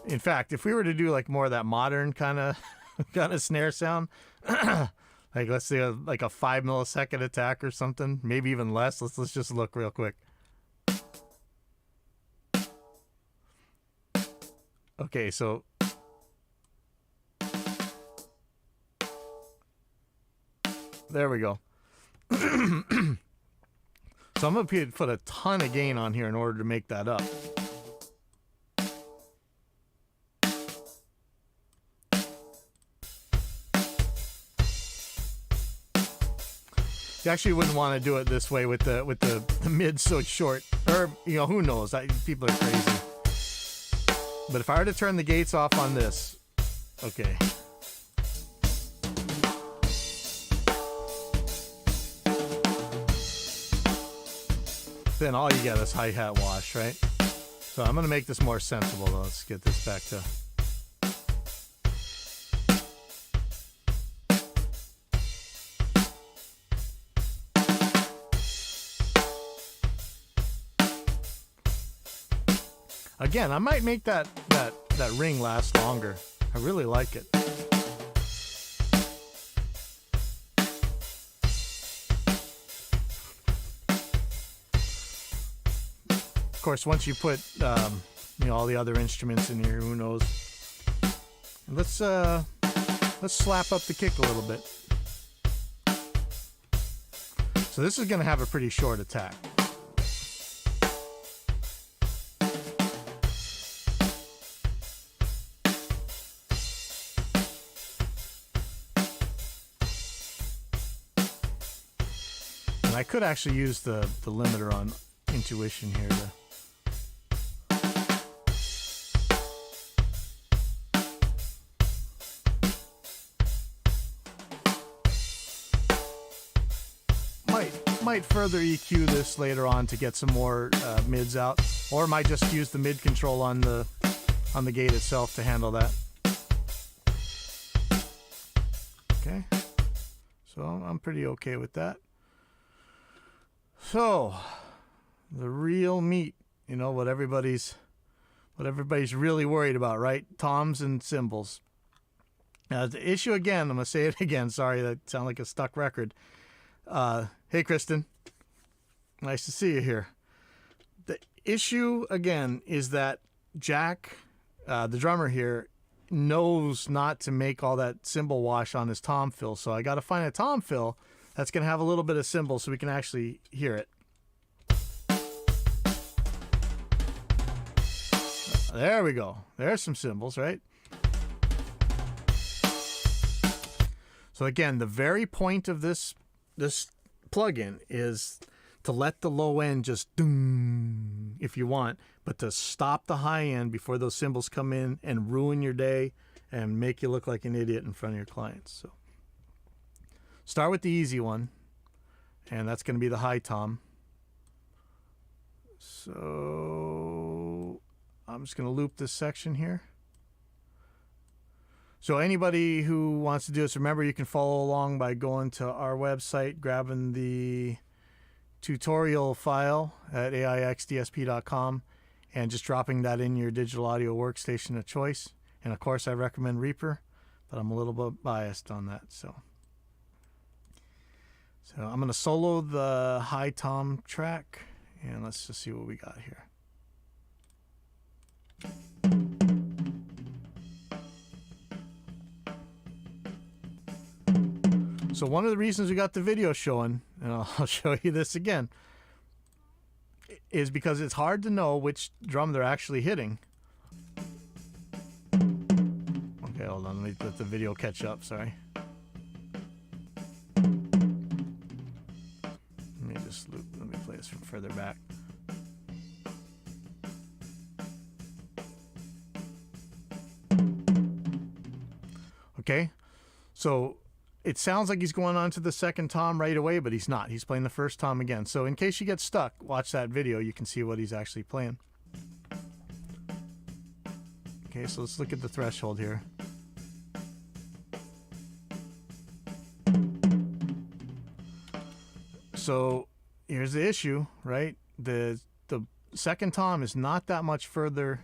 In fact, if we were to do like more of that modern kind of snare sound, like let's say like a 5 millisecond attack or something, maybe even less. Let's just look real quick. Okay, so there we go. So I'm going to put a ton of gain on here in order to make that up. You actually wouldn't want to do it this way with the mid so short, or who knows? People are crazy. But if I were to turn the gates off on this, okay. Then all you get is hi-hat wash, right? So I'm going to make this more sensible, though. Let's get this back to... Again, I might make that ring last longer. I really like it. Of course, once you put all the other instruments in here, who knows? Let's slap up the kick a little bit. So this is going to have a pretty short attack. And I could actually use the limiter on intuition here to... Might further EQ this later on to get some more mids out, or might just use the mid control on the gate itself to handle that. Okay, so I'm pretty okay with that. So the real meat, what everybody's really worried about, right? Toms and cymbals. Now the issue again, I'm gonna say it again. Sorry, that sounds like a stuck record. Hey, Kristen. Nice to see you here. The issue, again, is that Jack, the drummer here, knows not to make all that cymbal wash on his tom fill. So I got to find a tom fill that's going to have a little bit of cymbal so we can actually hear it. There we go. There's some cymbals, right? So again, the very point of this plugin is to let the low end just doom if you want, but to stop the high end before those cymbals come in and ruin your day and make you look like an idiot in front of your clients. So start with the easy one, and that's going to be the high tom. So I'm just going to loop this section here. So anybody who wants to do this, remember you can follow along by going to our website, grabbing the tutorial file at aiXdsp.com, and just dropping that in your digital audio workstation of choice. And of course, I recommend Reaper, but I'm a little bit biased on that. So I'm going to solo the high tom track, and let's just see what we got here. So one of the reasons we got the video showing, and I'll show you this again, is because it's hard to know which drum they're actually hitting. Okay, hold on, let me let the video catch up, sorry. Let me play this from further back. Okay, so it sounds like he's going on to the second tom right away, but he's not. He's playing the first tom again. So in case you get stuck, watch that video. You can see what he's actually playing. Okay, so let's look at the threshold here. So here's the issue, right? The second tom is not that much further.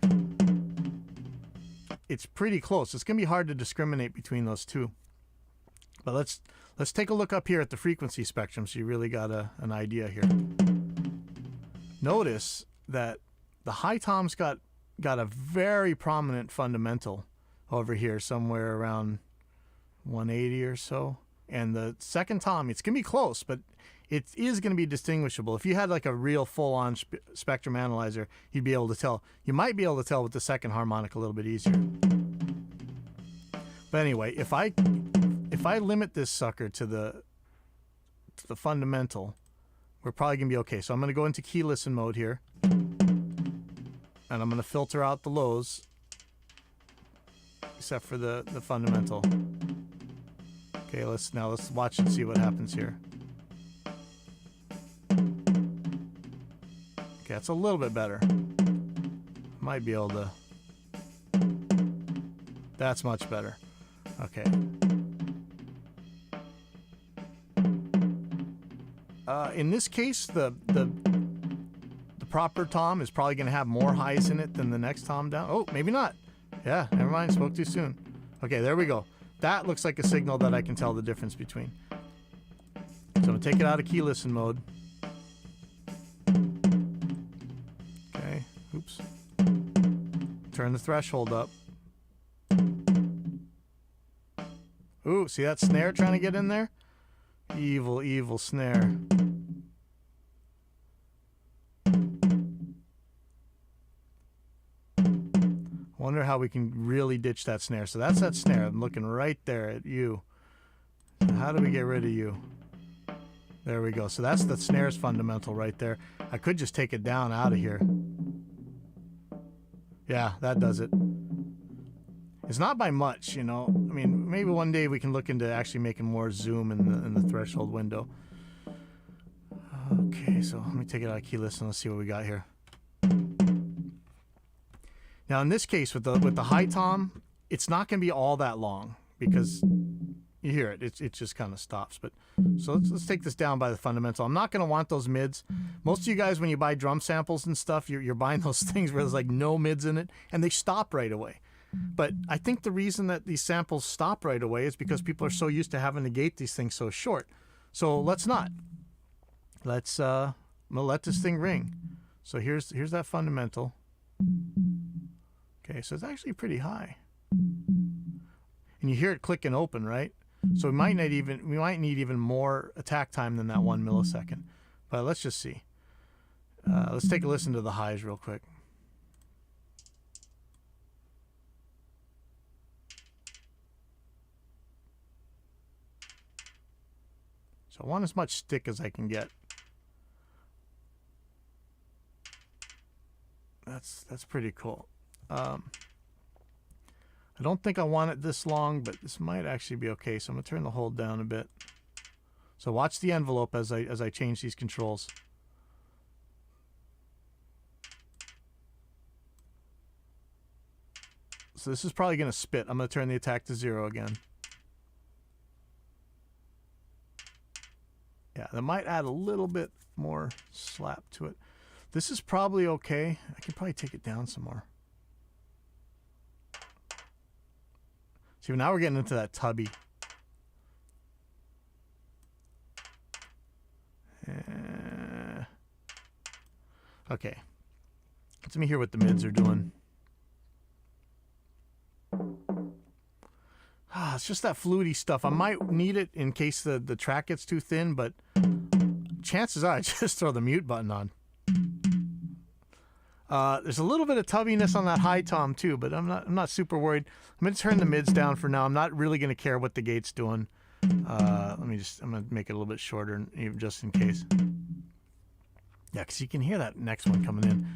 It's pretty close. It's going to be hard to discriminate between those two. But let's take a look up here at the frequency spectrum so you really got an idea here. Notice that the high tom's got a very prominent fundamental over here, somewhere around 180 or so. And the second tom, it's going to be close, but it is going to be distinguishable. If you had like a real full-on spectrum analyzer, you'd be able to tell. You might be able to tell with the second harmonic a little bit easier. But anyway, if I limit this sucker to the fundamental, we're probably going to be okay. So I'm going to go into key listen mode here. And I'm going to filter out the lows, except for the fundamental. Okay, let's watch and see what happens here. Okay, that's a little bit better. Might be able to. That's much better. Okay. In this case, the proper tom is probably going to have more highs in it than the next tom down. Oh, maybe not. Yeah, never mind. Spoke too soon. Okay, there we go. That looks like a signal that I can tell the difference between. So I'm going to take it out of key listen mode. Okay, oops. Turn the threshold up. Ooh, see that snare trying to get in there? Evil, evil snare. Wonder how we can really ditch that snare. So that's that snare. I'm looking right there at you. So how do we get rid of you? There we go. So that's the snare's fundamental right there. I could just take it down out of here. Yeah, that does it. It's not by much, you know. I mean, maybe one day we can look into actually making more zoom in the threshold window. Okay, so let me take it out of key listen. Let's see what we got here. Now in this case with the high tom, it's not going to be all that long because you hear it. It just kind of stops. But so let's take this down by the fundamental. I'm not going to want those mids. Most of you guys, when you buy drum samples and stuff, you're buying those things where there's like no mids in it, and they stop right away. But I think the reason that these samples stop right away is because people are so used to having to gate these things so short. So let's not. I'm gonna let this thing ring. So here's that fundamental. Okay, so it's actually pretty high. And you hear it click and open, right? So we might need even more attack time than that 1 millisecond. But let's just see. Let's take a listen to the highs real quick. So I want as much stick as I can get. That's pretty cool. I don't think I want it this long, but this might actually be okay. So I'm gonna turn the hold down a bit. So watch the envelope as I change these controls. So this is probably gonna spit. I'm gonna turn the attack to 0 again. Yeah, that might add a little bit more slap to it. This is probably okay. I can probably take it down some more. See, now we're getting into that tubby. Okay. Let me hear what the mids are doing. it's just that fluty stuff. I might need it in case the track gets too thin, but chances are I just throw the mute button on. There's a little bit of tubbiness on that high tom too, but I'm not super worried. I'm gonna turn the mids down for now. I'm not really gonna care what the gate's doing. I'm gonna make it a little bit shorter, even just in case. Yeah, because you can hear that next one coming in.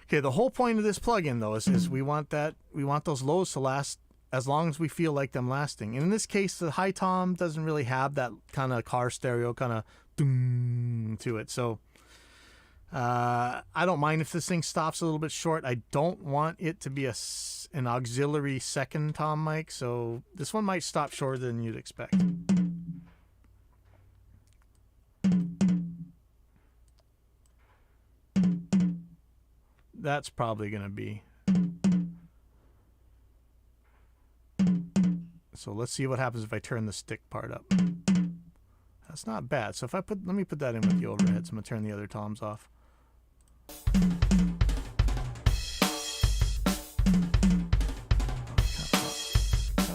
Okay, the whole point of this plugin though is we want those lows to last as long as we feel like them lasting. And in this case, the high tom doesn't really have that kind of car stereo kind of doom to it. So I don't mind if this thing stops a little bit short. I don't want it to be an auxiliary second tom mic, so this one might stop shorter than you'd expect. That's probably going to be. So let's see what happens if I turn the stick part up. That's not bad. So if I let me put that in with the overhead. So I'm going to turn the other toms off. Kind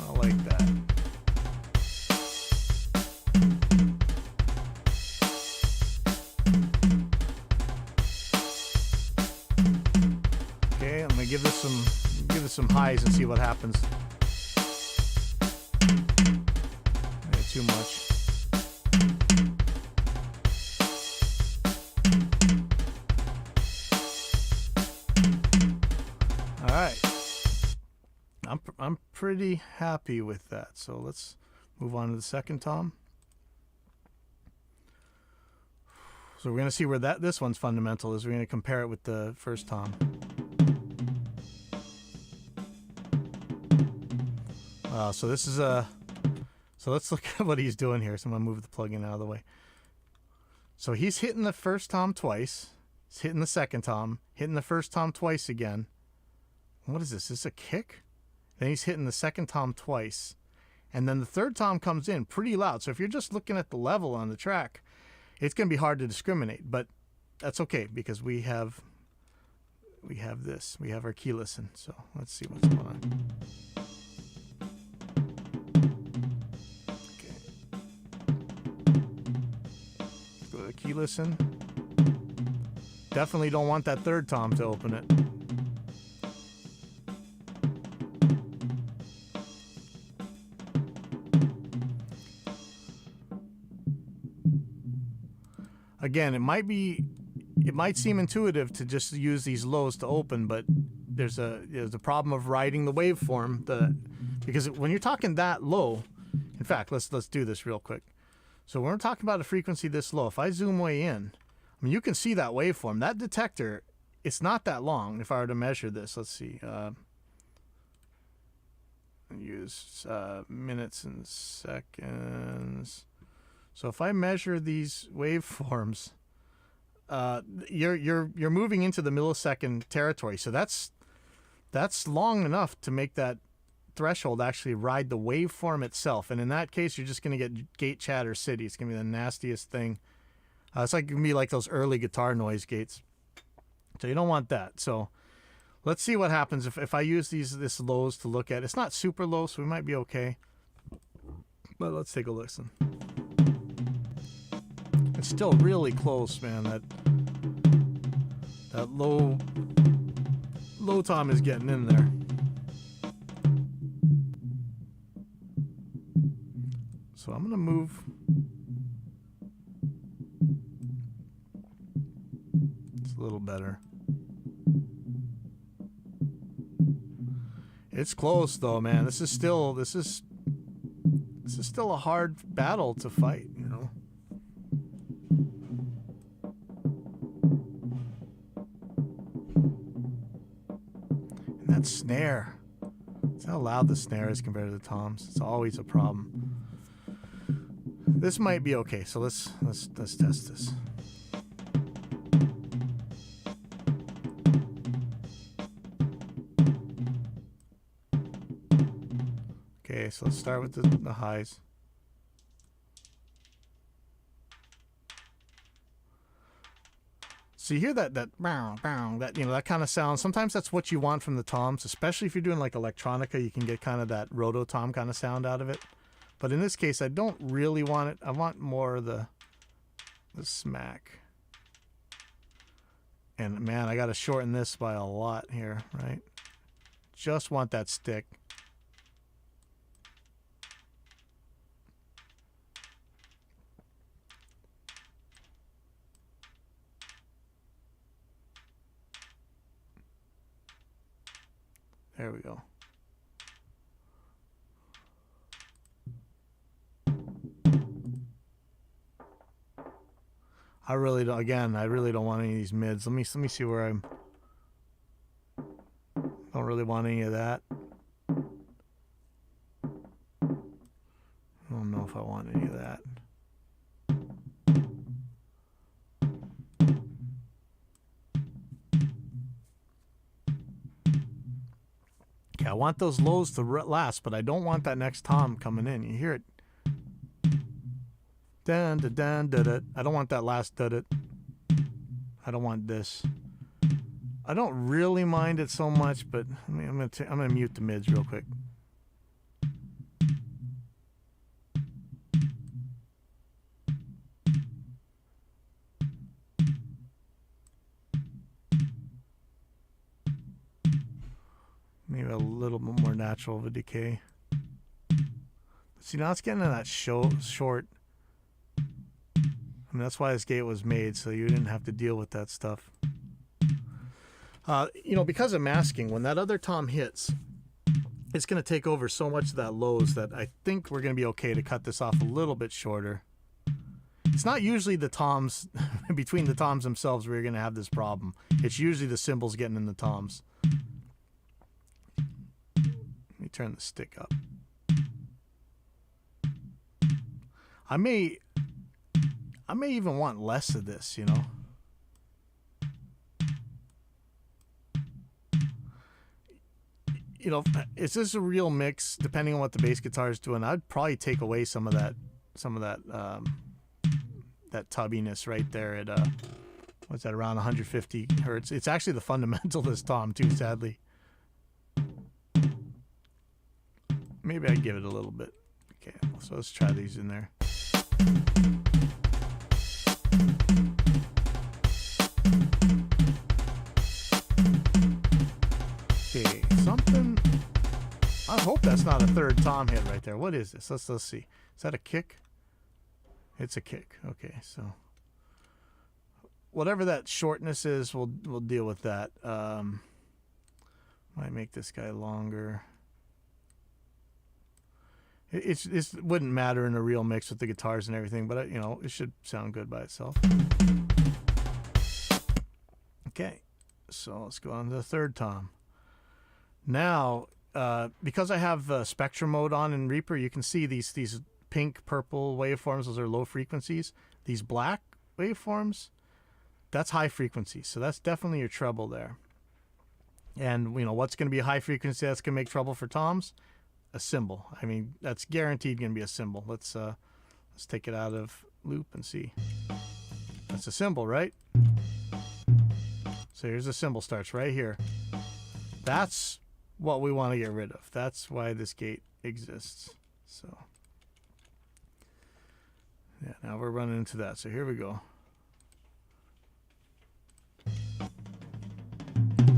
of like that. Okay, I'm going to give this some highs and see what happens. Maybe too much. I'm pretty happy with that. So let's move on to the second tom. So we're going to see where this one's fundamental is. We're going to compare it with the first tom. So this is so let's look at what he's doing here. So I'm going to move the plugin out of the way. So he's hitting the first tom twice. He's hitting the second tom, hitting the first tom twice again. What is this? Is this a kick? Then he's hitting the second tom twice. And then the third tom comes in pretty loud. So if you're just looking at the level on the track, it's going to be hard to discriminate. But that's okay because we have this. We have our key listen. So let's see what's going on. Okay. Go to the key listen. Definitely don't want that third tom to open it. Again, it might seem intuitive to just use these lows to open, but there's a problem of riding the waveform. Because when you're talking that low, in fact, let's do this real quick. So when we're talking about a frequency this low, if I zoom way in, I mean you can see that waveform. That detector, it's not that long. If I were to measure this, let's see. Use minutes and seconds. So if I measure these waveforms, you're moving into the millisecond territory. So that's long enough to make that threshold actually ride the waveform itself. And in that case, you're just going to get gate chatter city. It's going to be the nastiest thing. It's like going to be like those early guitar noise gates. So you don't want that. So let's see what happens if I use this lows to look at. It's not super low, so we might be okay. But let's take a listen. It's still really close, man. That low tom is getting in there. So I'm gonna move. It's a little better. It's close though, man. This is still a hard battle to fight, you know. Snare. It's how loud the snare is compared to the toms. It's always a problem. This might be okay, so let's test this. Okay, so let's start with the highs. So you hear that bow, bow, that, you know, that kind of sound. Sometimes that's what you want from the toms, especially if you're doing like electronica. You can get kind of that roto tom kind of sound out of it. But in this case, I don't really want it. I want more of the smack. And man, I got to shorten this by a lot here, right? Just want that stick. There we go. I really don't. Again, I really don't want any of these mids. Let me see where I'm. Don't really want any of that. I don't know if I want any of that. Okay, I want those lows to last, but I don't want that next tom coming in. You hear it. Dun, dun, dun, dun, dun. I don't want that last dun, dun. I don't want this. I don't really mind it so much, but I'm gonna mute the mids real quick. Maybe a little bit more natural of a decay. See, now it's getting to that short. I mean, that's why this gate was made, so you didn't have to deal with that stuff. You know, because of masking, when that other tom hits, it's going to take over so much of that lows that I think we're going to be okay to cut this off a little bit shorter. It's not usually the toms, between the toms themselves, where you're going to have this problem. It's usually the cymbals getting in the toms. Let me turn the stick up. I may even want less of this, you know. You know, is this a real mix? Depending on what the bass guitar is doing, I'd probably take away some of that that tubbiness right there at what's that, around 150 hertz. It's actually the fundamental of this tom too, sadly. Maybe I'd give it a little bit. Okay, so let's try these in there. Okay, something. I hope that's not a third tom hit right there. What is this? Let's see. Is that a kick? It's a kick. Okay, so whatever that shortness is, we'll deal with that. Might make this guy longer. It wouldn't matter in a real mix with the guitars and everything, but you know, it should sound good by itself. Okay, so let's go on to the third tom. Now, because I have spectrum mode on in Reaper, you can see these pink, purple waveforms. Those are low frequencies. These black waveforms, that's high frequency. So that's definitely your treble there. And you know what's going to be a high frequency that's going to make trouble for toms? A cymbal. I mean, that's guaranteed going to be a cymbal. Let's take it out of loop and see. That's a cymbal, right? So here's the cymbal, starts right here. That's what we want to get rid of. That's why this gate exists. So yeah, now we're running into that. So here we go. Is it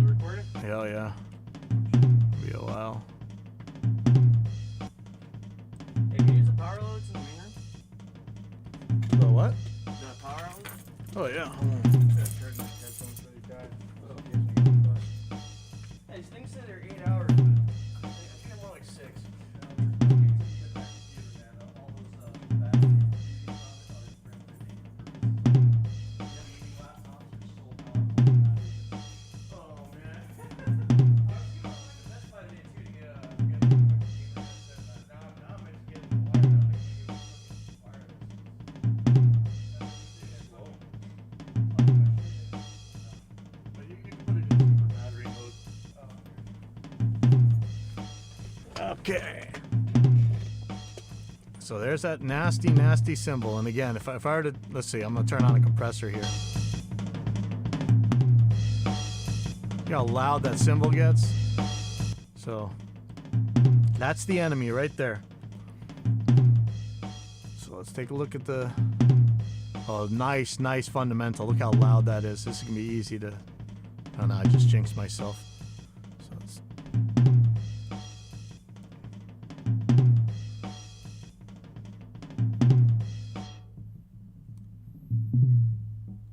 recording? Hell yeah. It'll be a while. Hey, can you use the power loads in the main room? The what? The power loads? Oh yeah. Hey, these things say they're 8 hours, but I think I'm more like 6. Okay. So there's that nasty, nasty cymbal. And again, if I were to, let's see, I'm going to turn on a compressor here. You know how loud that cymbal gets? So that's the enemy right there. So let's take a look at the... Oh, nice, nice fundamental. Look how loud that is. This is going to be easy to... Oh, no, I just jinxed myself. So it's...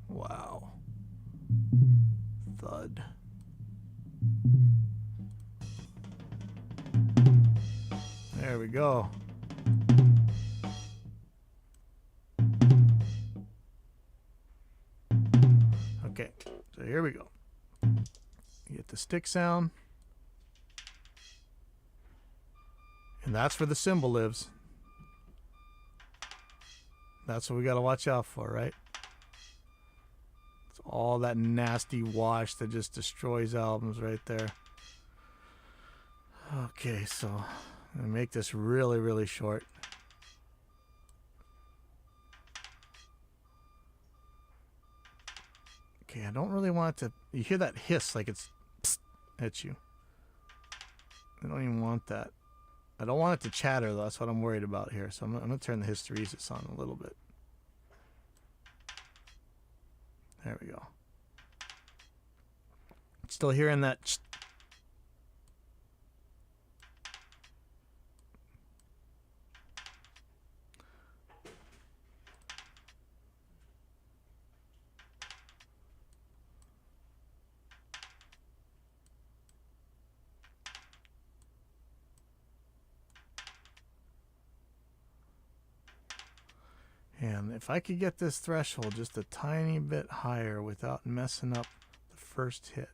Wow. Thud. There we go. Okay, so here we go. You get the stick sound. And that's where the cymbal lives. That's what we got to watch out for, right? It's all that nasty wash that just destroys albums right there. Okay, so I'm going to make this really, really short. Okay, I don't really want it to... You hear that hiss like it's psst at you. I don't even want that. I don't want it to chatter, though. That's what I'm worried about here. So I'm going to turn the hysteresis on a little bit. There we go. Still hearing that... Psst. And if I could get this threshold just a tiny bit higher without messing up the first hit.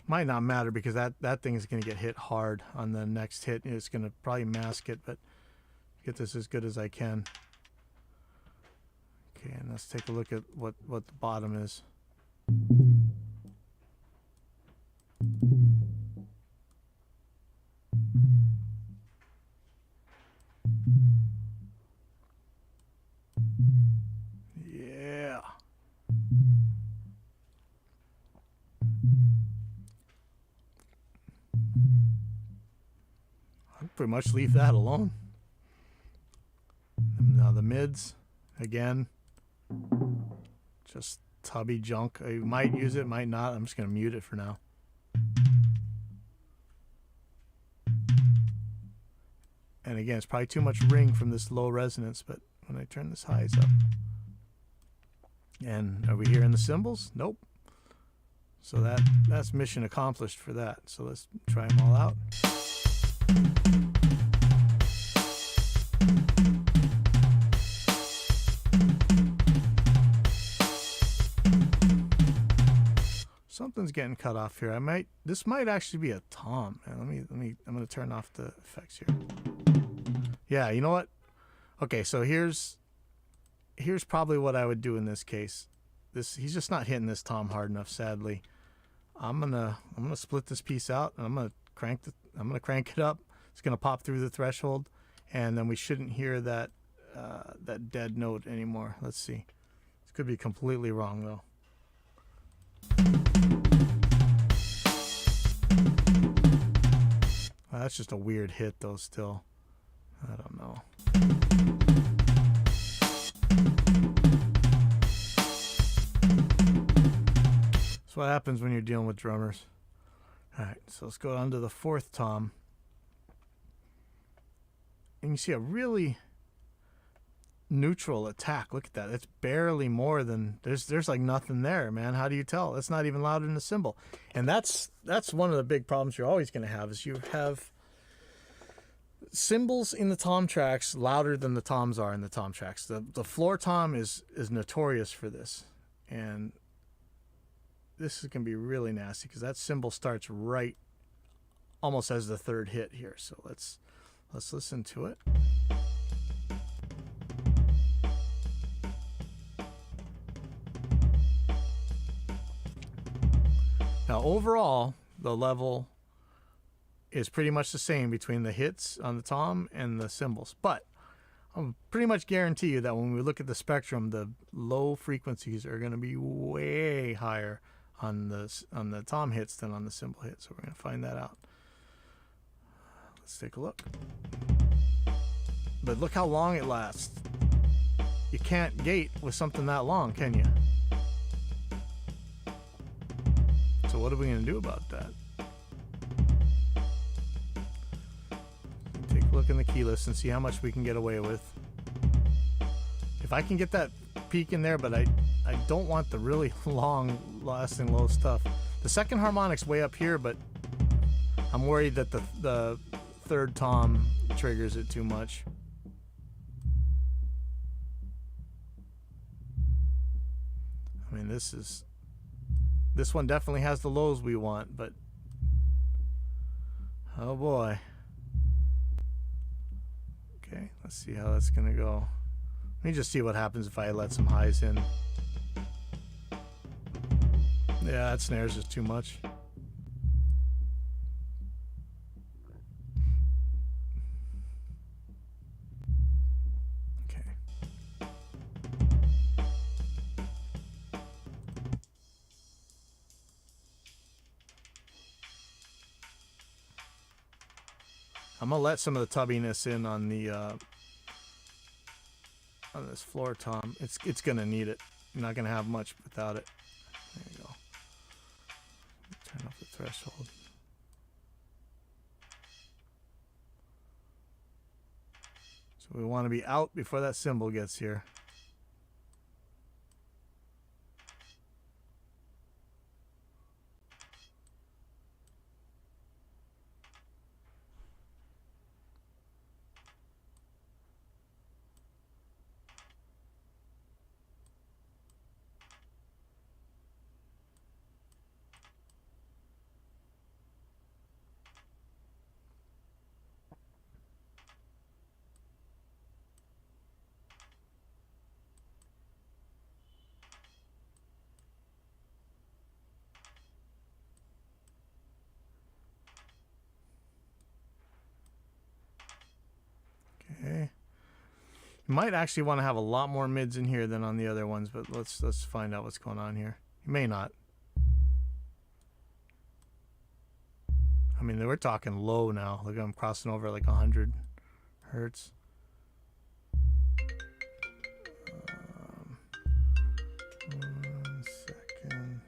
Might not matter because that thing is going to get hit hard on the next hit. It's going to probably mask it, but get this as good as I can. Okay, and let's take a look at what the bottom is. Yeah. I'd pretty much leave that alone. Now the mids, again. Just tubby junk. I might use it, might not. I'm just going to mute it for now. And again, it's probably too much ring from this low resonance, but when I turn this highs up. And are we hearing the cymbals? Nope. So that's mission accomplished for that. So let's try them all out. Something's getting cut off here. This might actually be a tom. Man, I'm gonna turn off the effects here. Yeah, you know what? Okay, so here's probably what I would do in this case. He's just not hitting this tom hard enough, sadly. I'm gonna split this piece out and I'm gonna crank it up. It's gonna pop through the threshold, and then we shouldn't hear that dead note anymore. Let's see. This could be completely wrong though. That's just a weird hit though still. I don't know. That's what happens when you're dealing with drummers. Alright, so let's go on to the fourth tom. And you see a really neutral attack. Look at that. It's barely more than there's like nothing there, man. How do you tell? It's not even louder than the cymbal. And that's one of the big problems you're always going to have is you have cymbals in the tom tracks louder than the toms are in the tom tracks. The floor tom is notorious for this. And this is going to be really nasty because that cymbal starts right almost as the third hit here. So let's listen to it. Now overall, the level is pretty much the same between the hits on the tom and the cymbals. But I'll pretty much guarantee you that when we look at the spectrum, the low frequencies are going to be way higher on the tom hits than on the cymbal hits. So we're going to find that out. Let's take a look. But look how long it lasts. You can't gate with something that long, can you? So what are we going to do about that? Take a look in the key list and see how much we can get away with. If I can get that peak in there, but I don't want the really long lasting low stuff. The second harmonic's way up here, but I'm worried that the third tom triggers it too much. I mean, this one definitely has the lows we want, but oh boy. Okay, let's see how that's gonna go. Let me just see what happens if I let some highs in. Yeah, that snare's just too much. Okay. I'm gonna let some of the tubbiness in on the on this floor tom. It's gonna need it. You're not gonna have much without it. There you go. Turn off the threshold. So we want to be out before that cymbal gets here. Okay. You might actually want to have a lot more mids in here than on the other ones, but let's find out what's going on here. You may not. I mean, we're talking low now. Look, I'm crossing over like 100 hertz. One second.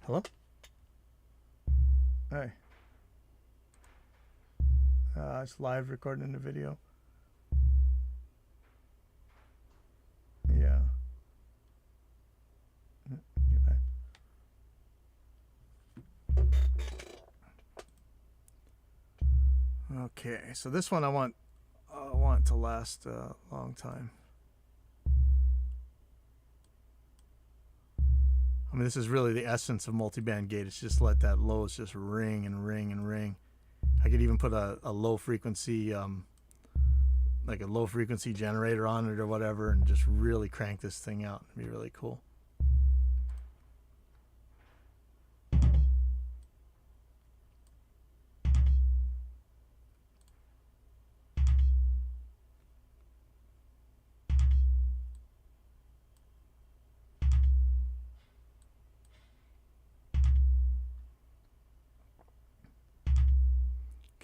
Hello? Hey. It's live recording the video. Yeah. Get back. Okay, so this one I want to last a long time. I mean, this is really the essence of multiband gate. It's just let that lows just ring and ring and ring. I could even put a low frequency, like a low frequency generator on it or whatever, and just really crank this thing out. It'd be really cool.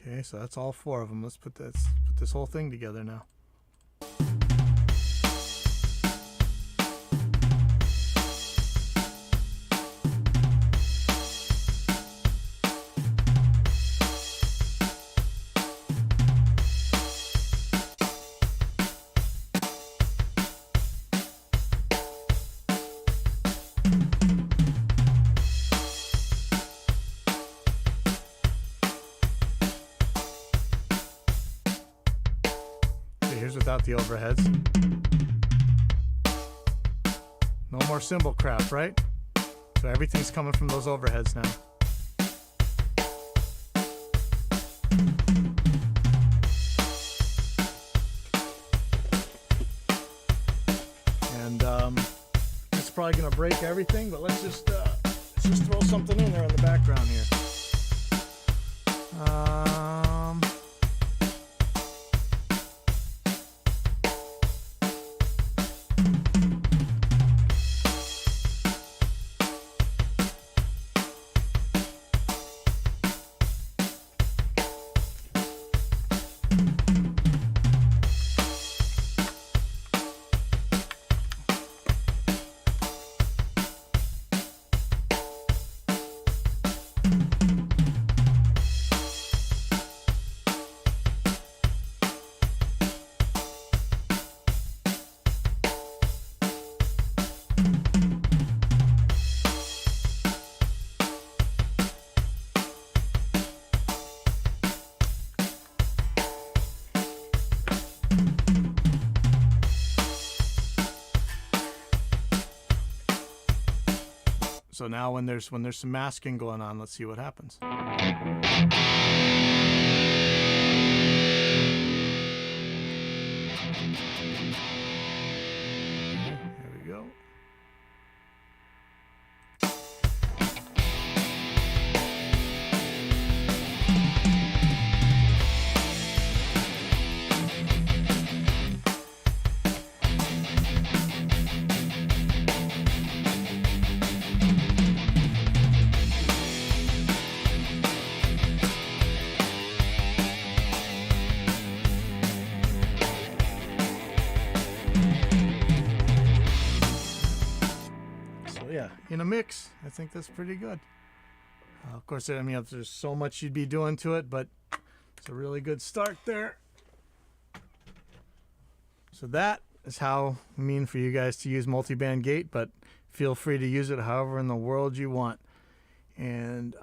Okay, so that's all four of them. Let's put this whole thing together now. Here's without the overheads. No more cymbal crap, right? So everything's coming from those overheads now. And it's probably gonna break everything, but let's just throw something in there in the background here. So now when there's some masking going on, let's see what happens. There we go. Yeah, in a mix, I think that's pretty good. Of course, I mean, there's so much you'd be doing to it, but it's a really good start there. So that is how I mean for you guys to use multiband gate, but feel free to use it however in the world you want. And